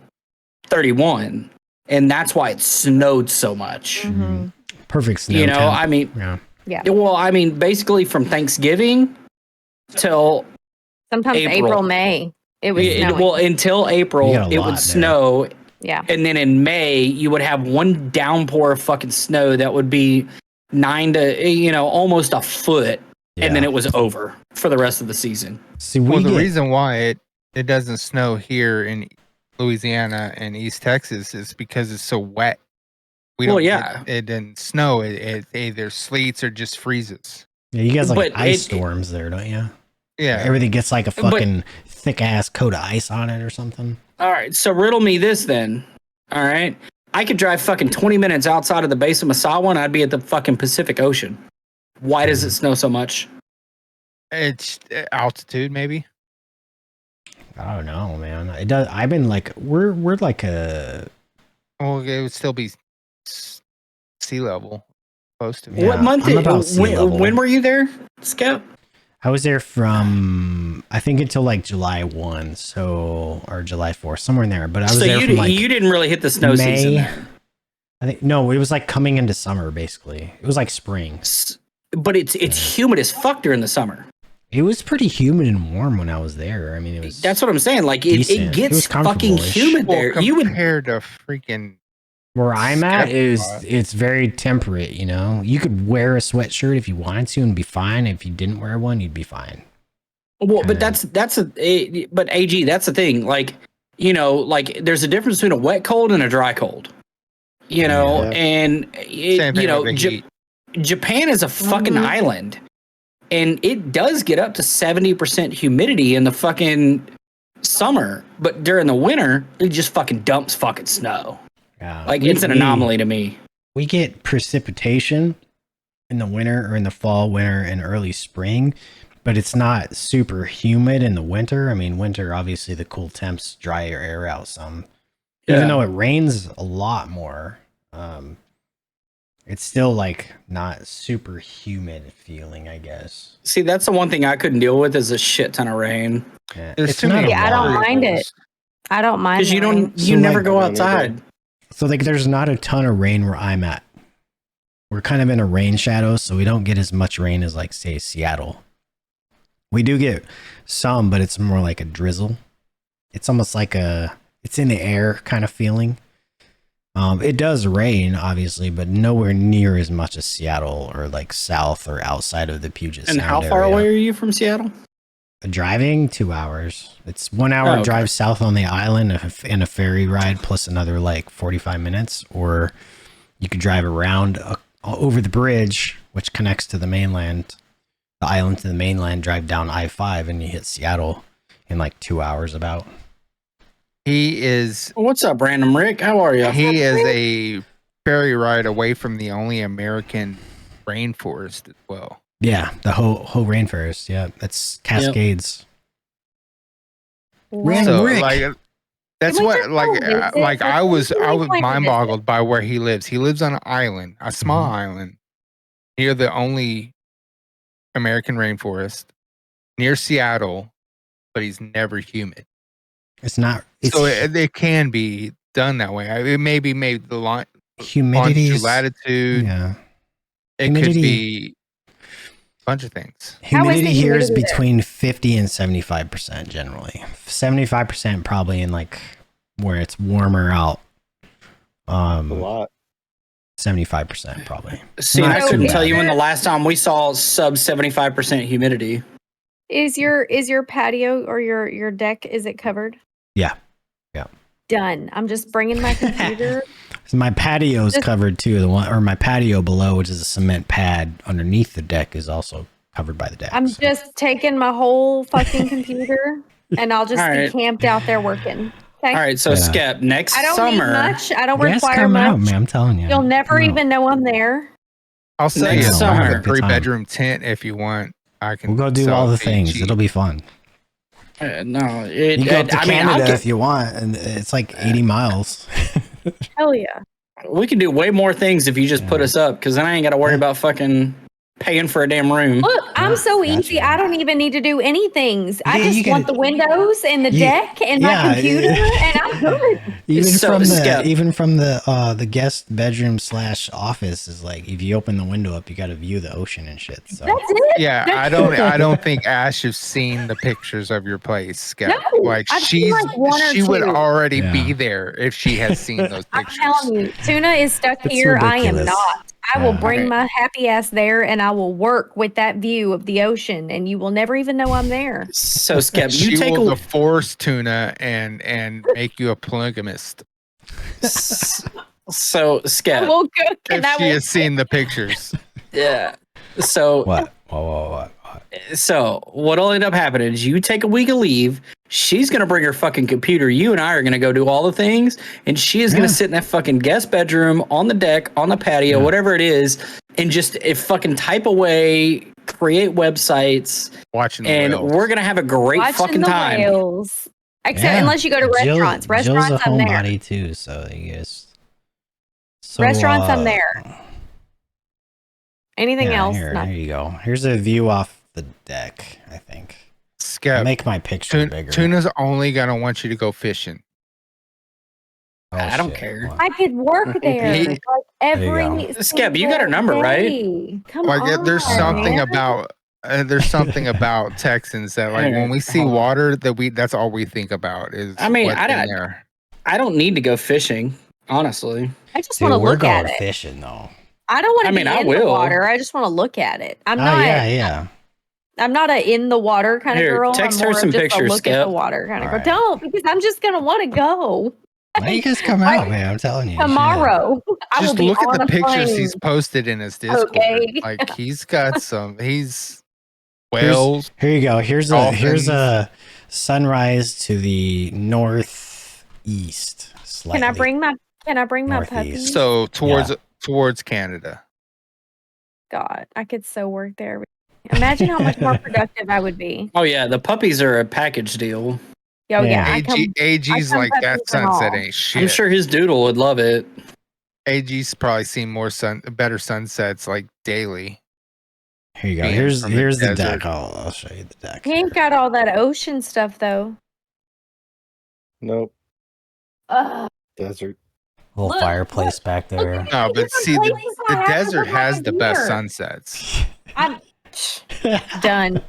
31. And that's why it snowed so much. Mm-hmm. Perfect snow. You know, I mean, well, I mean, basically from Thanksgiving till sometimes April, May. It was until April, it would snow. Yeah. And then in May, you would have one downpour of fucking snow that would be 9 to, almost a foot. Yeah. And then it was over for the rest of the season. See, the reason why it doesn't snow here in Louisiana and East Texas is because it's so wet. It didn't snow. It either sleets or just freezes. Yeah, you guys like ice storms there, don't you? Yeah. Everything gets like a fucking thick ass coat of ice on it or something. All right, so riddle me this then. All right. I could drive fucking 20 minutes outside of the base of Masawa and I'd be at the fucking Pacific Ocean. Why does it snow so much? It's altitude, maybe. I don't know, man. It does. I've been like, we're like a. Well, it would still be sea level, close to me. What month? When were you there, Scout? I was there from I think until like July 1, or July 4, somewhere in there. But I was there from like you didn't really hit the snow season. I think no, it was like coming into summer basically. It was like spring. But it's humid as fuck during the summer. It was pretty humid and warm when I was there. I mean, it was. That's what I'm saying. Like it gets fucking humid there. You would compare to freaking. Where I'm at it's very temperate. You know, you could wear a sweatshirt if you wanted to and be fine. If you didn't wear one, you'd be fine. Well, but but AG, that's the thing. Like, like there's a difference between a wet cold and a dry cold. And Japan is a fucking island. And it does get up to 70% humidity in the fucking summer, but during the winter, it just fucking dumps fucking snow. Yeah. Like it's an anomaly to me. We get precipitation in the winter or in the fall, winter, and early spring, but it's not super humid in the winter. I mean, winter, obviously the cool temps dry your air out some. Even though it rains a lot more, it's still like not super humid feeling, I guess. See, that's the one thing I couldn't deal with is a shit ton of rain. Yeah. It's too many. I don't mind it. I don't mind because you never go outside. So like, there's not a ton of rain where I'm at. We're kind of in a rain shadow, so we don't get as much rain as like say Seattle. We do get some, but it's more like a drizzle. It's almost like it's in the air kind of feeling. It does rain, obviously, but nowhere near as much as Seattle or like south or outside of the Puget Sound. And how far away are you from Seattle? Driving 2 hours. It's 1 hour drive south on the island and a ferry ride plus another like 45 minutes. Or you could drive around over the bridge, which connects to the mainland, the island to the mainland, drive down I-5 and you hit Seattle in like 2 hours about. He is. What's up, Random Rick? How are you? He is a ferry ride away from the only American rainforest as well. Yeah, the whole rainforest. Yeah, that's Cascades. Yep. Random Rick. Like, that's what like I was mind boggled by where he lives. He lives on an island, a small island, near the only American rainforest, near Seattle, but he's never humid. It's not. So it can be done that way. It may be made the humidity, latitude. Yeah, it could be a bunch of things. Humidity here is between 50 and 75% generally. 75% probably in like where it's warmer out. A lot. 75% probably. See, I couldn't tell you when the last time we saw sub 75% humidity. Is your patio or your deck, is it covered? Yeah. Done. I'm just bringing my computer. So my patio's covered too. The one, or my patio below, which is a cement pad underneath the deck, is also covered by the deck. I'm just taking my whole fucking computer and I'll just be camped out there working. Okay? All right, so Skep, next summer. I don't need much. I don't require much. Out, man, I'm telling you. You'll never even know I'm there. I'll say it's a 3-bedroom tent if you want. We'll go do all the things. Cheap. It'll be fun. No, you go to Canada if you want, and it's like 80 miles. Hell yeah. We can do way more things if you just put us up, because then I ain't got to worry about fucking paying for a damn room. Look, I'm so easy. I don't even need to do anything. I just want the windows and the deck and my computer, and I'm good. Even from the guest bedroom / office is like, if you open the window up, you got to view the ocean and shit. So. That's it. Yeah, I don't think Ash has seen the pictures of your place. No, like she would already be there if she has seen those pictures. I'm telling you, Tuna is stuck here. I am not. I will bring my happy ass there and I will work with that view of the ocean and you will never even know I'm there. So Skep, you take will force Tuna and make you a polygamist. So Skep, if she has seen the pictures. Yeah. So what? So what'll end up happening is you take a week of leave. She's going to bring her fucking computer. You and I are going to go do all the things. And she is going to sit in that fucking guest bedroom on the deck, on the patio, whatever it is. And just fucking type away, create websites. Watching the whales. We're going to have a great fucking time. Whales. Except unless you go to restaurants. Restaurants, Jill's a I'm there. homebody too, so I guess. So, restaurants, I'm there. Anything else? Here you go. Here's a view off the deck, I think. Skep, make my picture bigger. Tuna's only gonna want you to go fishing. I don't care. I could work there like every. Skep, you got her number, right? Come on. There's something about Texans that like when we see water that's all we think about is. I mean, I don't need to go fishing, honestly. I just want to look at it. We're going fishing though. I don't want to be in the water. I just want to look at it. I'm not. Yeah. I'm not a in the water kind of girl. Text I'm her more some just pictures. A look at the water kind of girl. Don't, because I'm just gonna want to go. Why you guys come out, man? I'm telling you. Tomorrow, I will be look on at the pictures plane. he's posted in his Discord. Okay. Like he's got some. He's whales. Here you go. Here's a sunrise to the northeast. Can I bring my puppy? So towards Canada. God, I could so work there. Imagine how much more productive I would be. Oh yeah, the puppies are a package deal. Oh yeah, AG's like that sunset ain't shit. I'm sure his doodle would love it. AG's probably seen better sunsets like daily. Here you go. Here's the deck. I'll show you the deck. He ain't got all that ocean stuff though. Nope. Desert. Little fireplace back there. No, but see, the desert has the best sunsets. I'm done.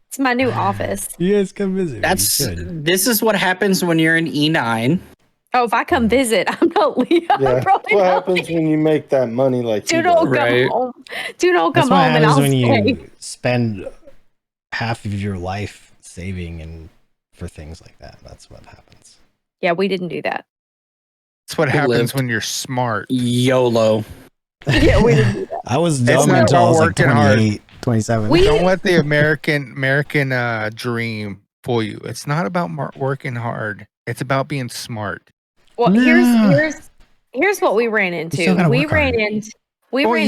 It's my new office. You guys come visit. This is what happens when you're in E9 Oh, if I come visit, I'm not leaving. Yeah. What happens when you make that money like do not come home. Do not come That's what home and happens I'll when stay. you spend half of your life saving and for things like that. That's what happens. Yeah, we didn't do that. That's what happens when you're smart. YOLO. Yeah, we didn't do that. I was dumb until I was like 28, 27. Don't let the American dream fool you. It's not about working hard. It's about being smart. Well, here's what we ran into. You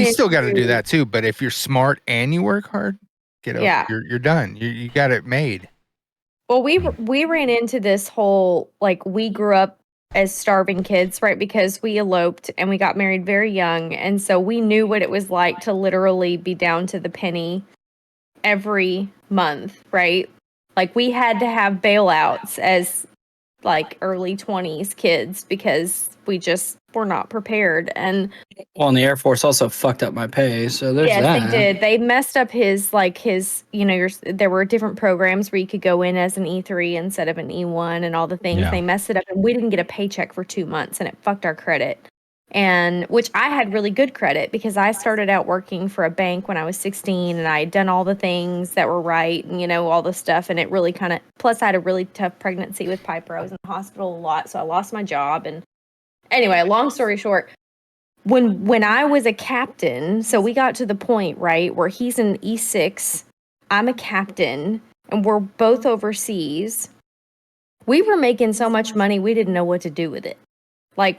still got to do that too. But if you're smart and you work hard, you're done. You got it made. Well, we ran into this whole, like, we grew up as starving kids, right? Because we eloped and we got married very young. And so we knew what it was like to literally be down to the penny every month, right? Like, we had to have bailouts as like early 20s kids because we just were not prepared. And the Air Force also fucked up my pay, so there's that. Yes, they did. They messed up his, there were different programs where you could go in as an E3 instead of an E1 and all the things. They messed it up and we didn't get a paycheck for 2 months and it fucked our credit. And which I had really good credit because I started out working for a bank when I was 16 and I had done all the things that were right and, all the stuff. And it really plus I had a really tough pregnancy with Piper. I was in the hospital a lot, so I lost my job. And anyway, long story short, when I was a captain, so we got to the point, right, where he's an E6, I'm a captain, and we're both overseas. We were making so much money, we didn't know what to do with it. Like,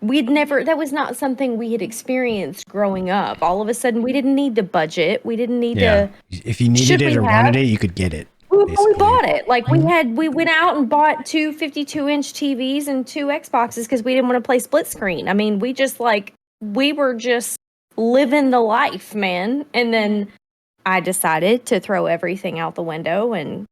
that was not something we had experienced growing up. All of a sudden, we didn't need to budget. We didn't need to. If you needed it or wanted it, you could get it. We bought it. Like, we went out and bought 2 52-inch TVs and 2 Xboxes because we didn't want to play split screen. I mean, we were just living the life, man. And then I decided to throw everything out the window and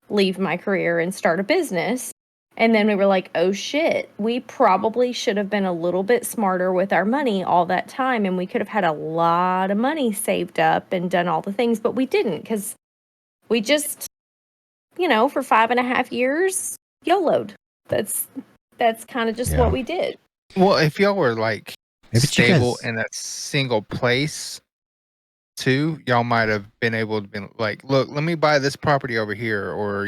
leave my career and start a business. And then we were like, oh shit, we probably should have been a little bit smarter with our money all that time. And we could have had a lot of money saved up and done all the things, but we didn't because we just, for 5.5 years, YOLO'd. That's kind of just what we did. Well, if y'all were like stable in a single place too, y'all might have been able to be like, look, let me buy this property over here, or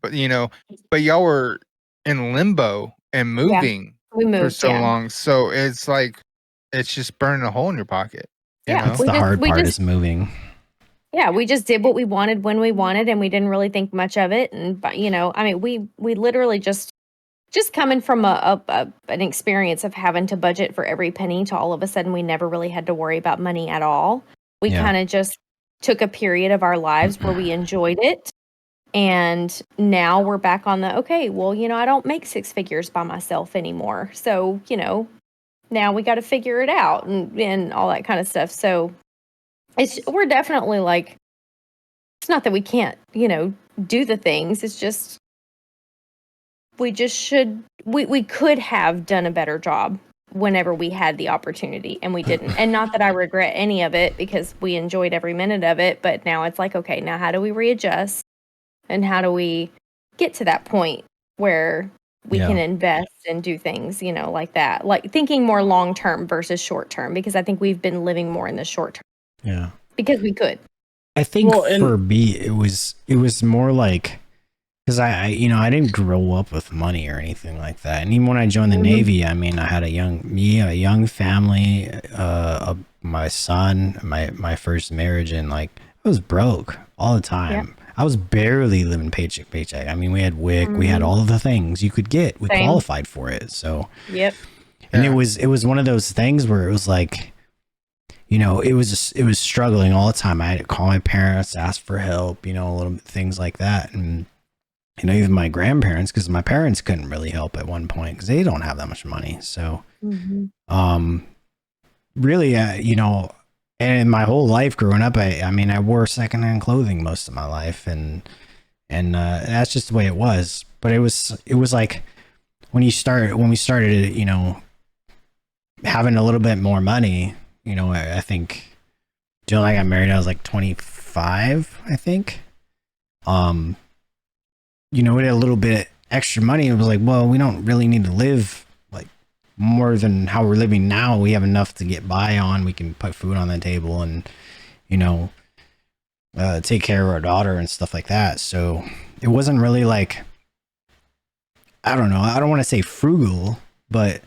but y'all were in limbo and moving for so long, so it's like it's just burning a hole in your pocket. That's the hard part is moving. Yeah, we just did what we wanted when we wanted, and we didn't really think much of it. And we literally just coming from an experience of having to budget for every penny to all of a sudden we never really had to worry about money at all. We kind of just took a period of our lives where we enjoyed it. And now we're back on I don't make 6 figures by myself anymore. So, now we got to figure it out and all that kind of stuff. So we're definitely like, it's not that we can't, do the things. It's just, we could have done a better job whenever we had the opportunity and we didn't. And not that I regret any of it because we enjoyed every minute of it. But now it's like, okay, now how do we readjust? And how do we get to that point where we can invest and do things, like that? Like thinking more long-term versus short-term, because I think we've been living more in the short term. Yeah. Because we could. I think for me, it was more like, because I didn't grow up with money or anything like that. And even when I joined the Navy, I mean, I had a young family, my son, my first marriage, and like I was broke all the time. Yep. I was barely living paycheck to paycheck. I mean, we had WIC, we had all of the things you could get. We qualified for it. So, and it was one of those things where it was like, it was struggling all the time. I had to call my parents, ask for help, little things like that. And, even my grandparents, because my parents couldn't really help at one point because they don't have that much money. So, really, and my whole life growing up, I wore secondhand clothing most of my life, and that's just the way it was. But it was like when we started, having a little bit more money. I think Jill and I got married. I was like 25, I think. We had a little bit extra money. It was like, well, we don't really need to live like more than how we're living now. We have enough to get by on. We can put food on the table and, you know, take care of our daughter and stuff like that. So it wasn't really like, I don't know. I don't want to say frugal, but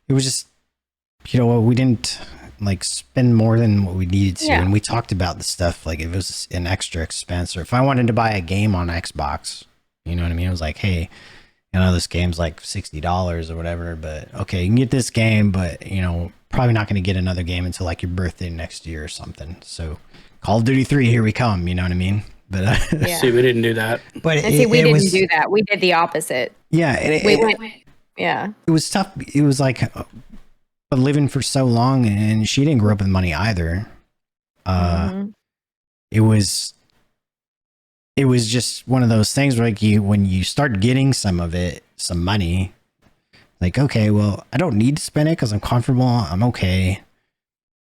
it was just, you know, we didn't like spend more than what we needed to. Yeah. And we talked about the stuff like if it was an extra expense, or if I wanted to buy a game on Xbox, you know what I mean? It was like, hey, you know, this game's like $60 or whatever, but okay, you can get this game, but you know, probably not going to get another game until like your birthday next year or something. So Call of Duty 3, here we come, you know what I mean? But yeah. See, we didn't do that. But we didn't do that. We did the opposite. Yeah. Yeah. It was tough. It was like living for so long, and she didn't grow up with money either. It was just one of those things where like when you start getting some money, like, okay, well, I don't need to spend it because I'm comfortable. I'm okay.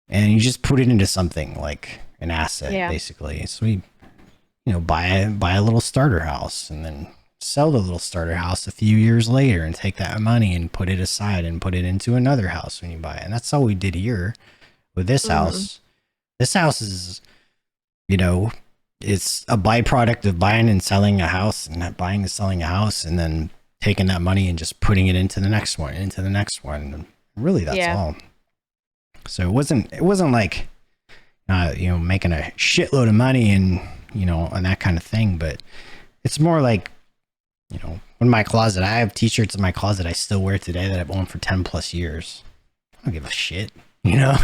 And you just put it into something like an asset, basically. So we, you know, buy a little starter house and then sell the little starter house a few years later and take that money and put it aside and put it into another house when you buy it. And that's all we did here with this house. This house is, you know, it's a byproduct of buying and selling a house, and buying and selling a house, and then taking that money and just putting it into the next one, And really, that's all. So it wasn't like, you know, making a shitload of money and, you know, and that kind of thing. But it's more like, you know, in my closet, I have t-shirts in my closet I still wear today that I've owned for 10 plus years. I don't give a shit, you know.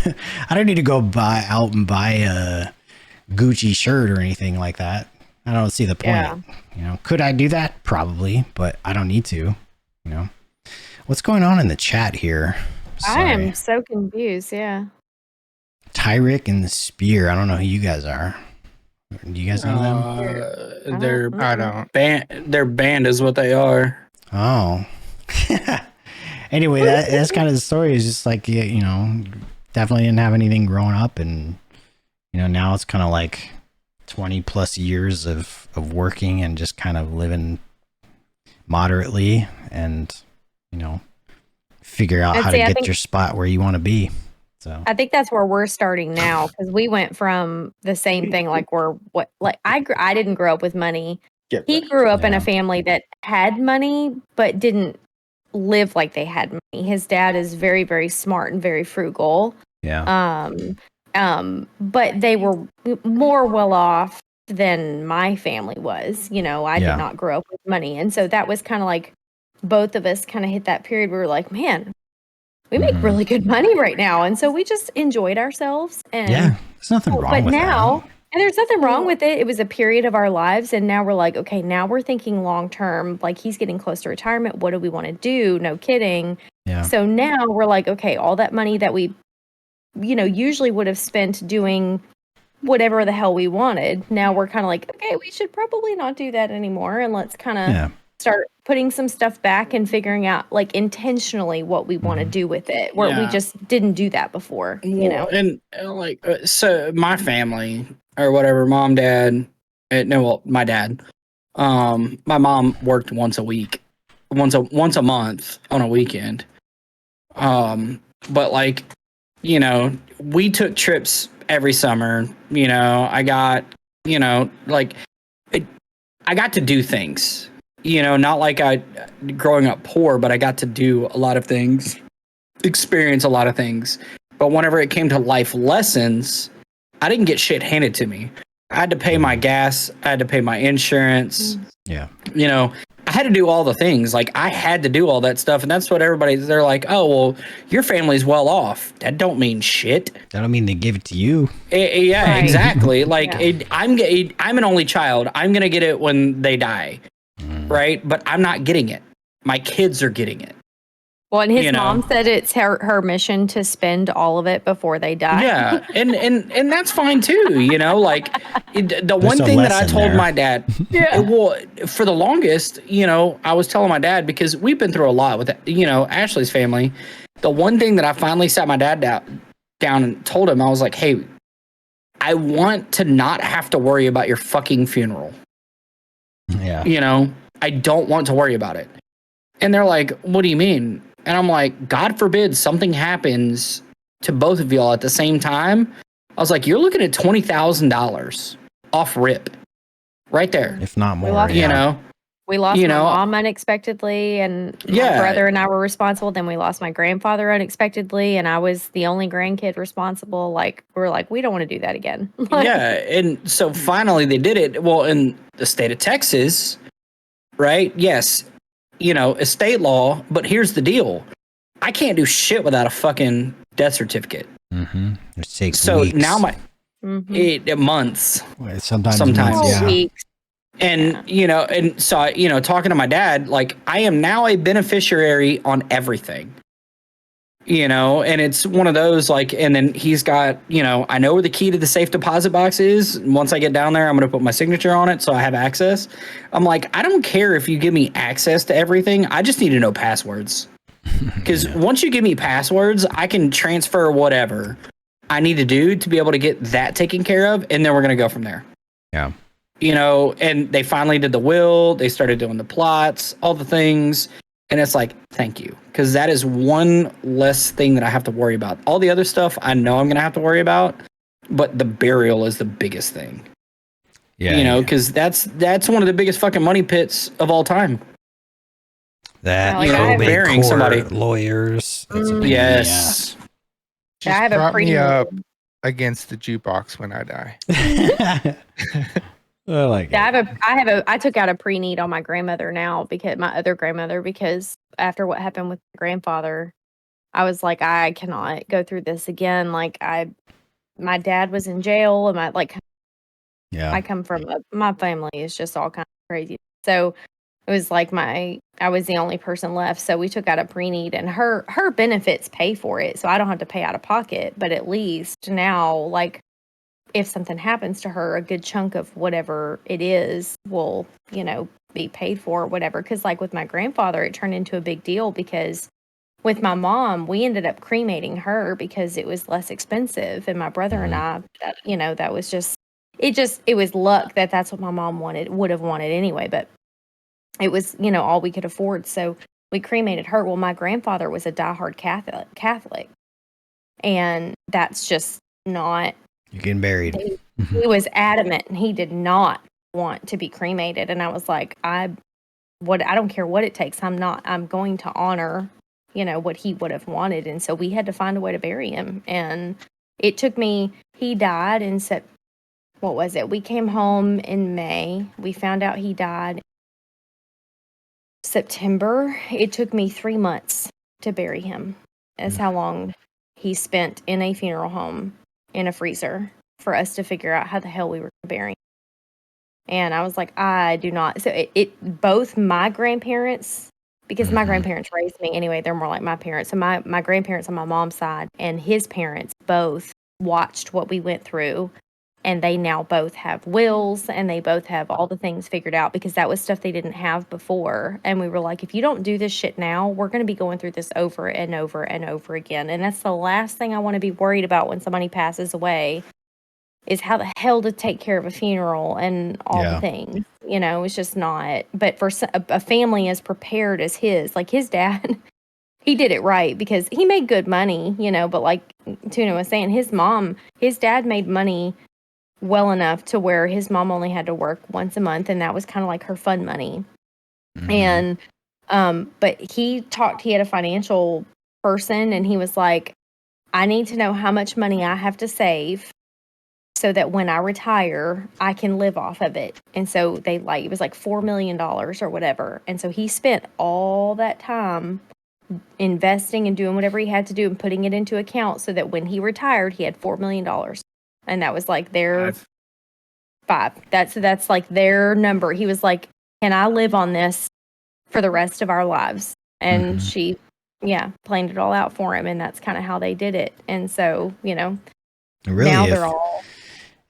I don't need to go buy a Gucci shirt or anything like that. I don't see the point. Yeah. You know, could I do that? Probably, but I don't need to, you know. What's going on in the chat here? Sorry. I am so confused. Yeah. Tyrick and the Spear. I don't know who you guys are. Do you guys know them? Their band is what they are. Oh. Anyway, that's kind of the story. Is just like, you know, definitely didn't have anything growing up, and you know, now it's kind of like 20 plus years of working and just kind of living moderately, and you know, figure out how to get your spot where you want to be. So I think that's where we're starting now, because we went from the same thing. Like I didn't grow up with money. He grew up in a family that had money, but didn't live like they had money. His dad is very, very smart and very frugal. Yeah. But they were more well off than my family was. You know, I did not grow up with money. And so that was kind of like both of us kind of hit that period where we were like, man, we make really good money right now. And so we just enjoyed ourselves. And there's nothing wrong with that. And there's nothing wrong with it. It was a period of our lives. And now we're like, okay, now we're thinking long term. Like, he's getting close to retirement. What do we want to do? No kidding. Yeah. So now we're like, okay, all that money that we, you know, usually would have spent doing whatever the hell we wanted. Now we're kind of like, okay, we should probably not do that anymore. And let's kind of start putting some stuff back and figuring out like intentionally what we want to do with it, where we just didn't do that before, you know? And like, so my family or whatever, mom, dad, my dad, my mom worked once a month on a weekend. But like, you know, we took trips every summer. You know, I got to do things, you know, not like growing up poor, but I got to do a lot of things, experience a lot of things. But whenever it came to life lessons, I didn't get shit handed to me. I had to pay my gas. I had to pay my insurance. Yeah. You know, I had to do all the things. Like, I had to do all that stuff. And that's what they're like, oh, well, your family's well off. That don't mean shit. That don't mean they give it to you. Yeah, right. Exactly. Like, I'm an only child. I'm going to get it when they die. Right? But I'm not getting it. My kids are getting it. Well, and his mom said it's her mission to spend all of it before they die. Yeah, and that's fine too. You know, like the one thing that I told my dad. Well, for the longest, you know, I was telling my dad, because we've been through a lot with, you know, Ashley's family. The one thing that I finally sat my dad down and told him, I was like, hey, I want to not have to worry about your fucking funeral. Yeah. You know, I don't want to worry about it. And they're like, what do you mean? And I'm like, God forbid something happens to both of y'all at the same time. I was like, you're looking at $20,000 off rip right there. If not more, you know. We lost my mom unexpectedly, and my brother and I were responsible. Then we lost my grandfather unexpectedly, and I was the only grandkid responsible. Like, we're like, we don't want to do that again. And so finally they did it. Well, in the state of Texas, right? Yes, estate law, but here's the deal. I can't do shit without a fucking death certificate. Mm-hmm. It takes weeks. Now months. Sometimes months, yeah. Weeks. And, and so, talking to my dad, like, I am now a beneficiary on everything, and it's one of those, like, and then he's got, I know where the key to the safe deposit box is. Once I get down there, I'm going to put my signature on it so I have access. I'm like, I don't care if you give me access to everything. I just need to know passwords. Because once you give me passwords, I can transfer whatever I need to do to be able to get that taken care of. And then we're going to go from there. Yeah. And they finally did the will. They started doing the plots, all the things. And it's like, thank you. Because that is one less thing that I have to worry about. All the other stuff I know I'm going to have to worry about. But the burial is the biggest thing. Yeah. Because that's one of the biggest fucking money pits of all time. That, burying somebody. Lawyers. Yes. Just I have prop me up against the jukebox when I die. I took out a pre-need on my grandmother now, because my other grandmother, because after what happened with my grandfather, I was like, I cannot go through this again. Like, my dad was in jail, and I come from my family is just all kind of crazy. So it was like I was the only person left. So we took out a pre-need, and her benefits pay for it. So I don't have to pay out of pocket, but at least now, like, if something happens to her, a good chunk of whatever it is will, be paid for or whatever. Because like with my grandfather, it turned into a big deal, because with my mom, we ended up cremating her because it was less expensive. And my brother and I, that was it was luck that's what my mom would have wanted anyway. But it was, all we could afford. So we cremated her. Well, my grandfather was a diehard Catholic. And that's just not. You're getting buried. He was adamant, and he did not want to be cremated. And I was like, I don't care what it takes. I'm going to honor, what he would have wanted. And so we had to find a way to bury him. And it took me, he died in what was it? We came home in May. We found out he died September. It took me 3 months to bury him. That's how long he spent in a funeral home in a freezer for us to figure out how the hell we were burying. And I was like, I do not. So it both my grandparents, because my grandparents raised me anyway, they're more like my parents. So my grandparents on my mom's side and his parents both watched what we went through, and they now both have wills, and they both have all the things figured out, because that was stuff they didn't have before. And we were like, if you don't do this shit now, we're going to be going through this over and over and over again. And that's the last thing I want to be worried about when somebody passes away, is how the hell to take care of a funeral and all the things. It's just not. But for a family as prepared as his, like his dad, he did it right, because he made good money, but like Tuna was saying, his dad made money well enough to where his mom only had to work once a month, and that was kind of like her fun money. And but he had a financial person, and he was like, I need to know how much money I have to save so that when I retire, I can live off of it. And so it was like $4 million or whatever. And so he spent all that time investing and doing whatever he had to do and putting it into account so that when he retired, he had $4 million. And that was like their five. That's like their number. He was like, can I live on this for the rest of our lives? And she, planned it all out for him. And that's kind of how they did it. And so, really, now they're all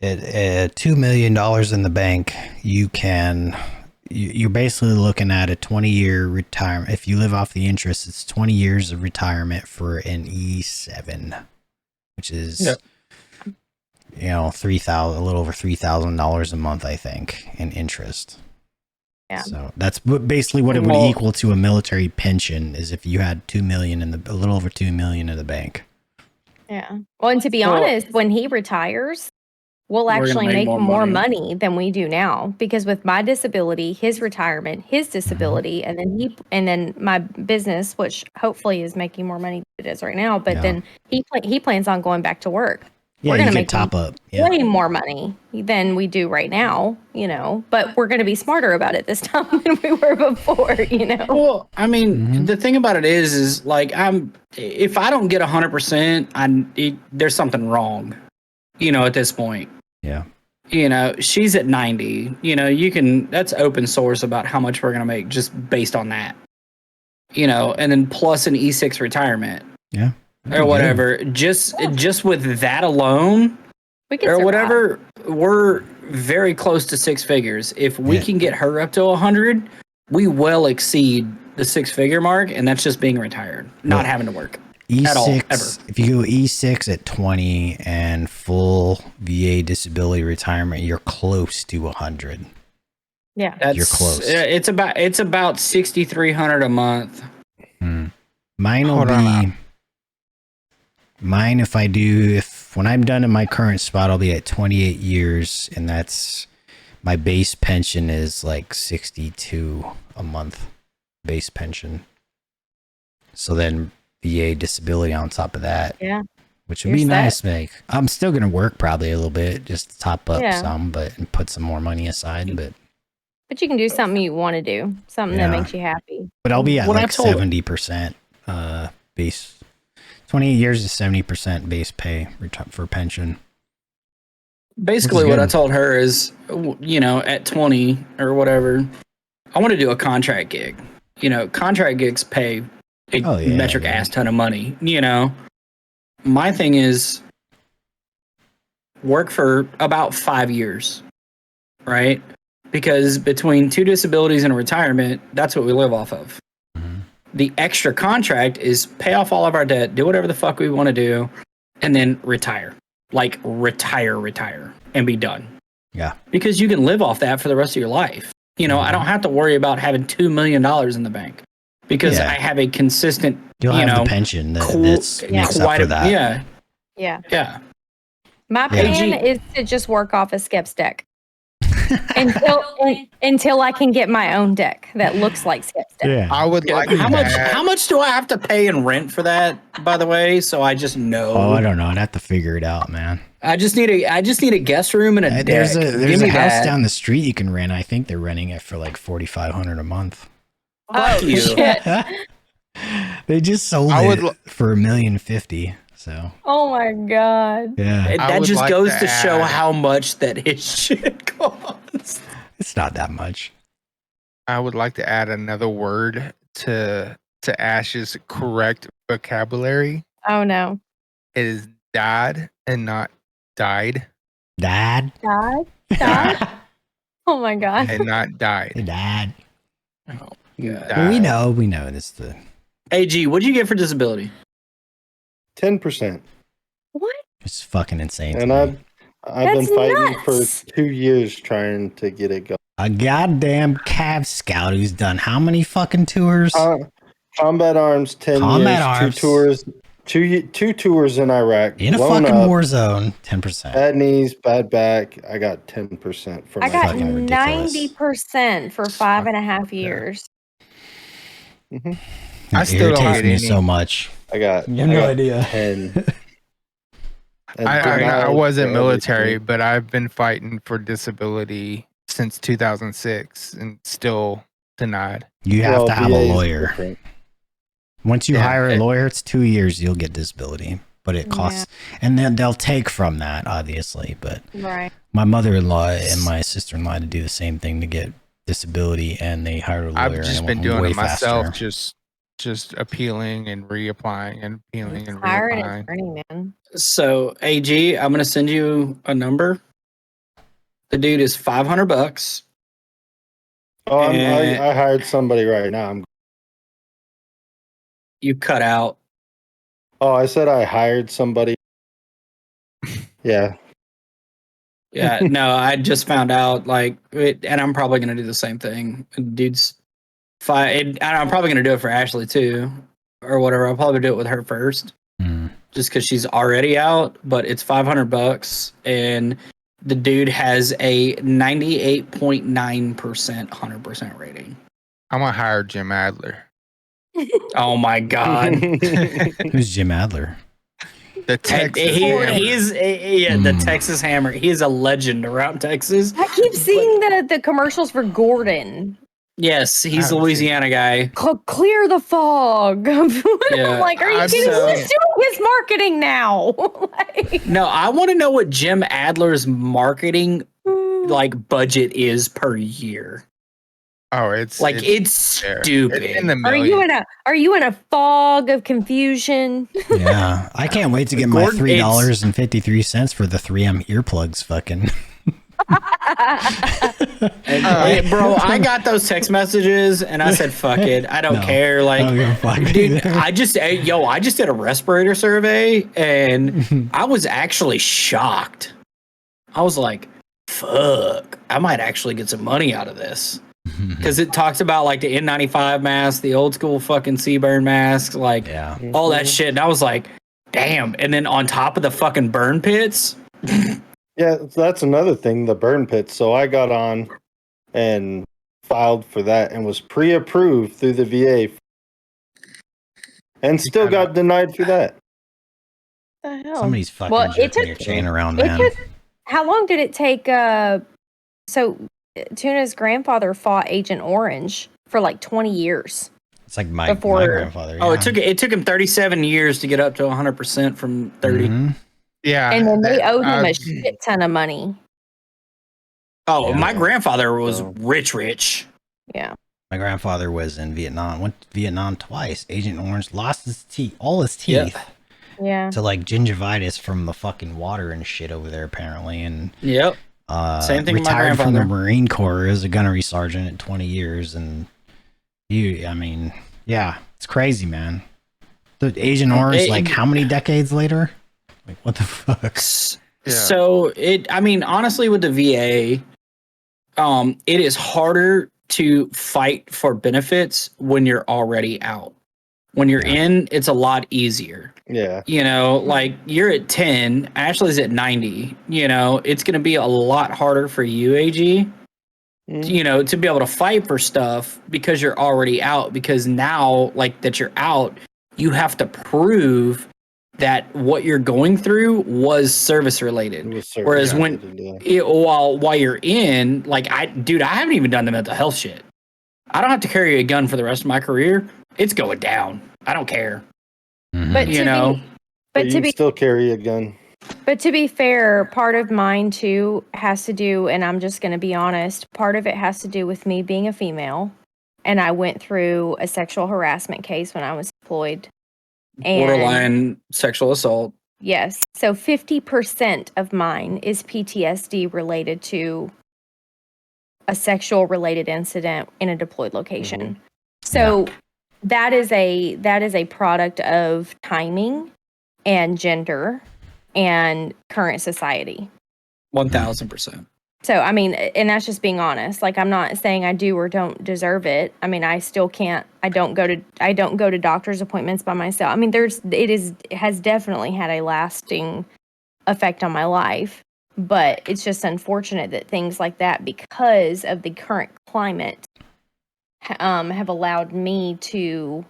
at $2 million in the bank, you're basically looking at a 20-year retirement. If you live off the interest, it's 20 years of retirement for an E7, which is, a little over $3,000 a month, I think, in interest. Yeah. So that's basically what it would equal to a military pension is if you had $2 million a little over $2 million in the bank. Yeah. Well, and to be honest, when he retires, we'll actually make more money than we do now, because with my disability, his retirement, his disability, and then my business, which hopefully is making more money than it is right now, but then he plans on going back to work. Yeah, we're going to make top up way more money than we do right now, but we're going to be smarter about it this time than we were before, Well, I mean, the thing about it is like, if I don't get 100%, there's something wrong, at this point. Yeah. She's at 90, that's open source about how much we're going to make just based on that, and then plus an E6 retirement. Yeah. Or whatever, just with that alone, or whatever, we're very close to six figures. If we can get her up to 100, we well exceed the 6-figure mark, and that's just being retired, not having to work E6, at all, ever. If you go E6 at 20 and full VA disability retirement, you're close to 100. Yeah, you're close. It's about 6,300 a month. Mine will be. Mine, when I'm done in my current spot, I'll be at 28 years, and that's my base pension is like 62 a month base pension. So then VA disability on top of that, which would be nice. I'm still gonna work probably a little bit just to top up some, and put some more money aside. But you can do something you want to do, something that makes you happy. But I'll be at 70% base. 28 years is 70% base pay for pension. Basically, what I told her is, at 20 or whatever, I want to do a contract gig. Contract gigs pay a metric ass ton of money. My thing is work for about 5 years, right? Because between 2 disabilities and a retirement, that's what we live off of. The extra contract is pay off all of our debt, do whatever the fuck we want to do, and then retire. Like retire, and be done. Yeah. Because you can live off that for the rest of your life. I don't have to worry about having $2 million in the bank because I have a consistent, You'll have the pension that's makes up for that. Yeah. My plan is to just work off a Skep's deck. until I can get my own deck that looks like Skep's deck. Yeah. I would like how much do I have to pay in rent for that, by the way? So I just know. Oh, I don't know. I'd have to figure it out, man. I just need a guest room and a deck. There's a house down the street you can rent. I think they're renting it for like $4,500 a month. Fuck you. Shit. They just sold it for $1,050,000. So. Oh my god. Yeah. That just goes to show how much that his shit costs. It's not that much. I would like to add another word to Ash's correct vocabulary. Oh no. It is dad and not died. Dad? Dad? Oh my god. And not died. Dad. Oh, yeah. Well, we know this. AG, what'd you get for disability? 10%. What? It's fucking insane. And I've been fighting for 2 years trying to get it going. A goddamn Cav Scout who's done how many fucking tours? Combat Arms, 10 years, 2 tours. Two tours in Iraq. In a fucking war zone, 10%. Bad knees, bad back. I got 10% for I got 90% for 5.5 years. Mm-hmm. I still don't get me so much. I got no idea. 10. I wasn't military, but I've been fighting for disability since 2006 and still denied. You have to have a lawyer. Different. Once you hire a lawyer, it's 2 years, you'll get disability. But it costs, and then they'll take from that, obviously. But my mother-in-law and my sister-in-law had to do the same thing to get disability, and they hired a lawyer. I've just been doing it myself, just appealing and reapplying and appealing and reapplying. So, AG, I'm going to send you a number. The dude is $500. Oh, I hired somebody right now. You cut out. Oh, I said I hired somebody. Yeah. Yeah, no, I just found out, like, and I'm probably going to do the same thing. Dude's fine. And I'm probably going to do it for Ashley, too, or whatever. I'll probably do it with her first, just because she's already out, but it's $500, and the dude has a 98.9% 100% rating. I'm going to hire Jim Adler. Oh, my God. Who's Jim Adler? The Texas Hammer. The Texas Hammer. He is a legend around Texas. I keep seeing the commercials for Gordon. Yes, he's a Louisiana guy. Clear the fog. Yeah. I'm like, are you kidding? Who's doing his marketing now? No, I want to know what Jim Adler's marketing budget is per year. Oh, it's stupid. It's in the millions. Are you in a fog of confusion? Yeah, I can't wait to get my $3.53 for the 3M earplugs. Fucking. Bro, I got those text messages and I said, "Fuck it, I don't care." Like, dude, I just did a respirator survey and I was actually shocked. I was like, "Fuck, I might actually get some money out of this." Because it talks about like the N95 mask, the old school fucking CBRN masks, like all that shit. And I was like, damn. And then on top of the fucking burn pits. Yeah, that's another thing, the burn pits. So I got on and filed for that and was pre-approved through the VA and still got denied for that. The hell? Somebody's fucking jerking your chain around, man. How long did it take? So Tuna's grandfather fought Agent Orange for like 20 years. It's like my grandfather. Oh, it took him 37 years to get up to 100% from 30. Mm-hmm. Yeah. And then they owed him a shit ton of money. Oh, my grandfather was rich. Yeah. My grandfather was in Vietnam, went to Vietnam twice. Agent Orange lost his teeth, all his teeth. Yeah. To like gingivitis from the fucking water and shit over there, apparently. And same thing. Retired from the Marine Corps as a gunnery sergeant at 20 years, and it's crazy, man. The Agent Orange, how many decades later? Like, what the fuck? So honestly, with the VA, it is harder to fight for benefits when you're already out. When you're in, it's a lot easier. Yeah. Like you're at 10, Ashley's at 90, it's going to be a lot harder for you, AG, to be able to fight for stuff because you're already out. Because now, like that you're out, you have to prove that what you're going through was service related. Whereas while you're in, like I haven't even done the mental health shit. I don't have to carry a gun for the rest of my career. It's going down. I don't care. But you still carry a gun. But to be fair, part of mine too has to do, and I'm just going to be honest, part of it has to do with me being a female, and I went through a sexual harassment case when I was deployed. Borderline sexual assault. Yes. So 50% of mine is PTSD related to a sexual related incident in a deployed location. Mm-hmm. So that is a product of timing and gender and current society. 1000%. So, and that's just being honest. Like, I'm not saying I do or don't deserve it. I still can't, I don't go to doctor's appointments by myself. It has definitely had a lasting effect on my life, but it's just unfortunate that things like that, because of the current climate, have allowed me to,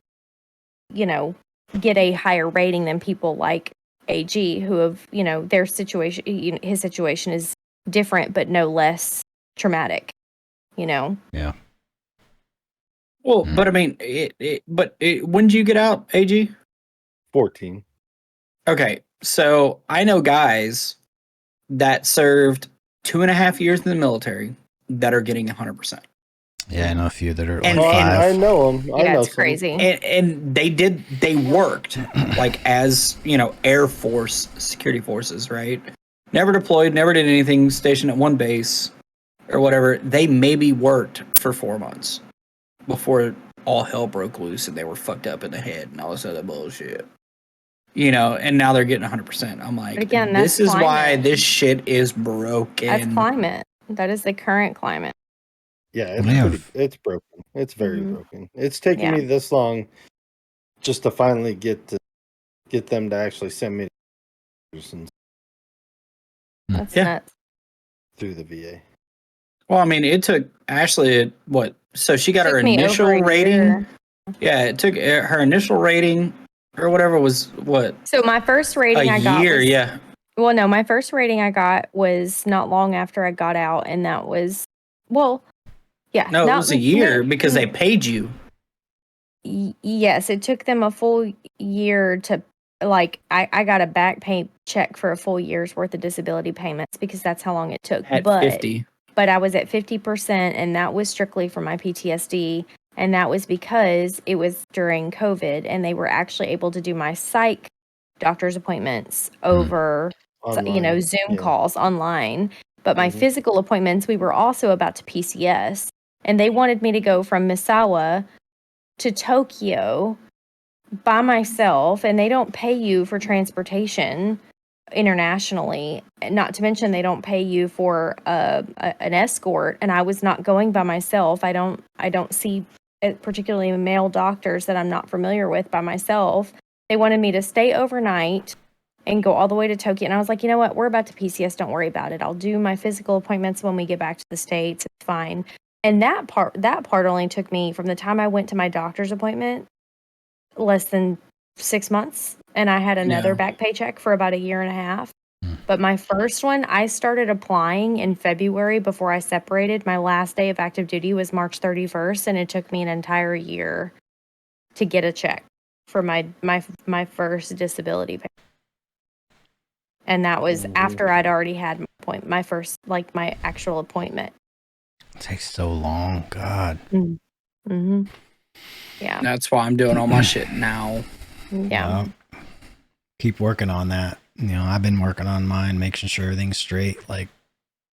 get a higher rating than people like AG who have, their situation, his situation is different, but no less traumatic, Yeah. Well, but when did you get out, AG? 14. Okay. So I know guys that served 2.5 years in the military that are getting 100%. Yeah, I know a few that are and 5. I know them. I know it's crazy. And they worked like as, Air Force security forces, right? Never deployed, never did anything, stationed at one base or whatever. They maybe worked for 4 months before all hell broke loose and they were fucked up in the head and all this other bullshit. You know, and now they're getting 100%. I'm like, again, this is why this shit is broken. That's climate. That is the current climate. Yeah, it's broken. It's very broken. It's taken me this long just to finally get them to actually send me that's nuts. Through the VA. Well, I mean, it took Ashley what? So she got her initial rating. Yeah, it took her initial rating or whatever was what? So my first rating I got was, yeah. Well, no, my first rating I got was not long after I got out, and that was, well, yeah. No, it was a year because they paid you. Yes, it took them a full year to, like, I got a back pay check for a full year's worth of disability payments because that's how long it took. At 50. But I was at 50%, and that was strictly for my PTSD. And that was because it was during COVID, and they were actually able to do my psych doctor's appointments over, online. Zoom calls online. But my physical appointments, we were also about to PCS. And they wanted me to go from Misawa to Tokyo by myself, and they don't pay you for transportation internationally. Not to mention they don't pay you for an escort. And I was not going by myself. I don't see particularly male doctors that I'm not familiar with by myself. They wanted me to stay overnight and go all the way to Tokyo. And I was like, you know what? We're about to PCS. Don't worry about it. I'll do my physical appointments when we get back to the States. It's fine. And that part only took me from the time I went to my doctor's appointment less than 6 months. And I had another back paycheck for about a year and a half. But my first one, I started applying in February before I separated. My last day of active duty was March 31st, and it took me an entire year to get a check for my first disability pay. And that was after I'd already had my first, like, my actual appointment. It takes so long, God. Yeah. That's why I'm doing all my shit now. Yeah. Keep working on that. I've been working on mine, making sure everything's straight. Like,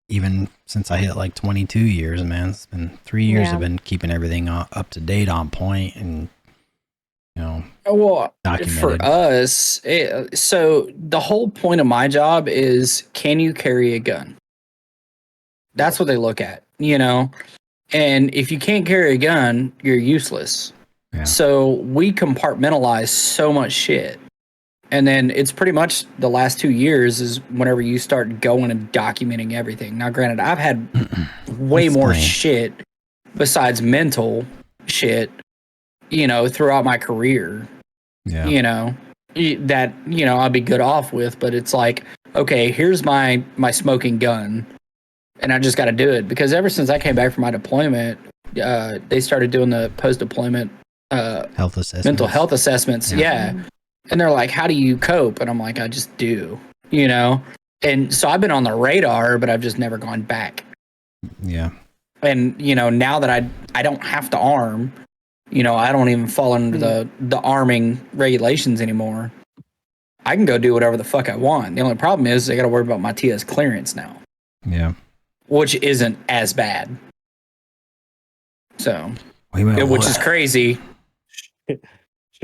even since I hit like 22 years, man, it's been 3 years. I've been keeping everything up to date, on point, and documented. For us, so the whole point of my job is, can you carry a gun? That's what they look at, and if you can't carry a gun, you're useless. Yeah. So we compartmentalize so much shit. And then it's pretty much the last 2 years is whenever you start going and documenting everything. Now, granted, I've had way more shit besides mental shit, throughout my career, that, I'll be good off with. But it's like, okay, here's my smoking gun. And I just got to do it. Because ever since I came back from my deployment, they started doing the post-deployment health assessments. Mental health assessments. Yeah. And they're like, how do you cope? And I'm like, I just do, And so I've been on the radar, but I've just never gone back. Yeah. And, now that I don't have to arm, I don't even fall under the arming regulations anymore. I can go do whatever the fuck I want. The only problem is I got to worry about my TS clearance now. Yeah. Which isn't as bad. So, which is crazy.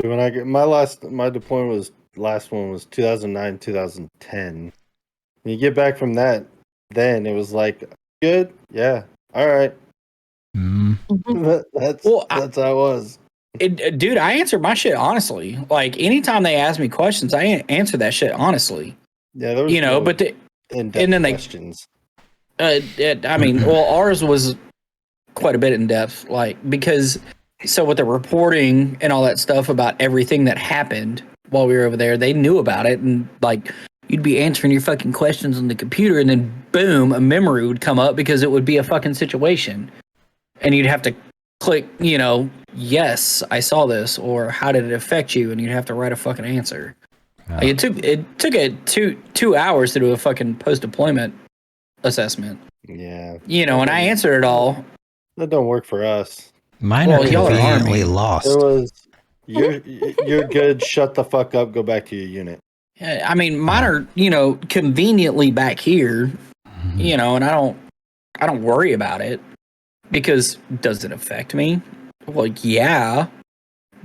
When I get my deployment last one was 2009, 2010. When you get back from that, then it was like, good, yeah, all right. That's how it was. Dude, I answered my shit honestly. Like, anytime they ask me questions, I answer that shit honestly. Yeah, there was but in-depth questions. Ours was quite a bit in depth, because. So with the reporting and all that stuff about everything that happened while we were over there, they knew about it. And you'd be answering your fucking questions on the computer, and then boom, a memory would come up because it would be a fucking situation. And you'd have to click, yes, I saw this, or how did it affect you? And you'd have to write a fucking answer. It took it 2 hours to do a fucking post-deployment assessment. Yeah. And I answered it all. That don't work for us. Mine are conveniently lost. It was, you're good, shut the fuck up, go back to your unit. I mean, mine are, conveniently back here, and I don't worry about it, because does it affect me? Well, yeah,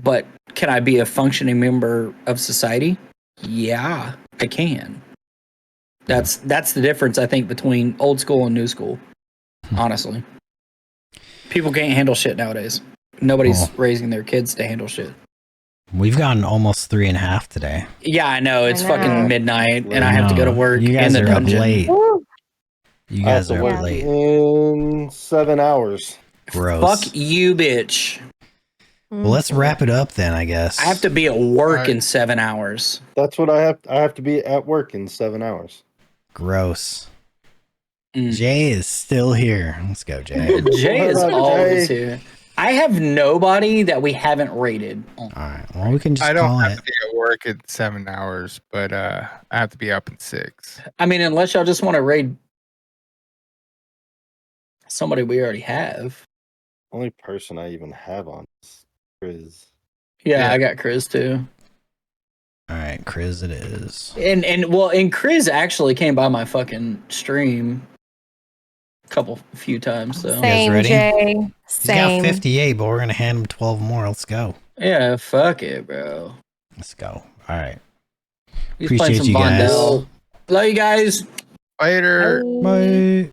but can I be a functioning member of society? Yeah, I can. That's the difference, I think, between old school and new school. Honestly, people can't handle shit nowadays. Nobody's raising their kids to handle shit. We've gotten almost 3.5 today. Yeah, I know. It's fucking midnight, and I have to go to work you guys in the are dungeon. Up late. You guys are up late. In 7 hours. Gross. Fuck you, bitch. Well, let's wrap it up then, I guess. I have to be at work in 7 hours. That's what I have. I have to be at work in 7 hours. Gross. Jay is still here. Let's go, Jay. Jay is always here. I have nobody that we haven't rated. All right. Well, we can just I don't call have it. to be at work in 7 hours, but I have to be up in 6. I mean, unless y'all just want to raid somebody we already have. Only person I even have on is Chris. Yeah, I got Chris too. All right, Chris it is. And Chris actually came by my fucking stream a few times though. Same, ready? Jay. He's got Same. 58, but we're gonna hand him 12 more. Let's go. Yeah, fuck it, bro. Let's go. All right. He's playing some you guys. Bondell. Love you guys. Later. Bye.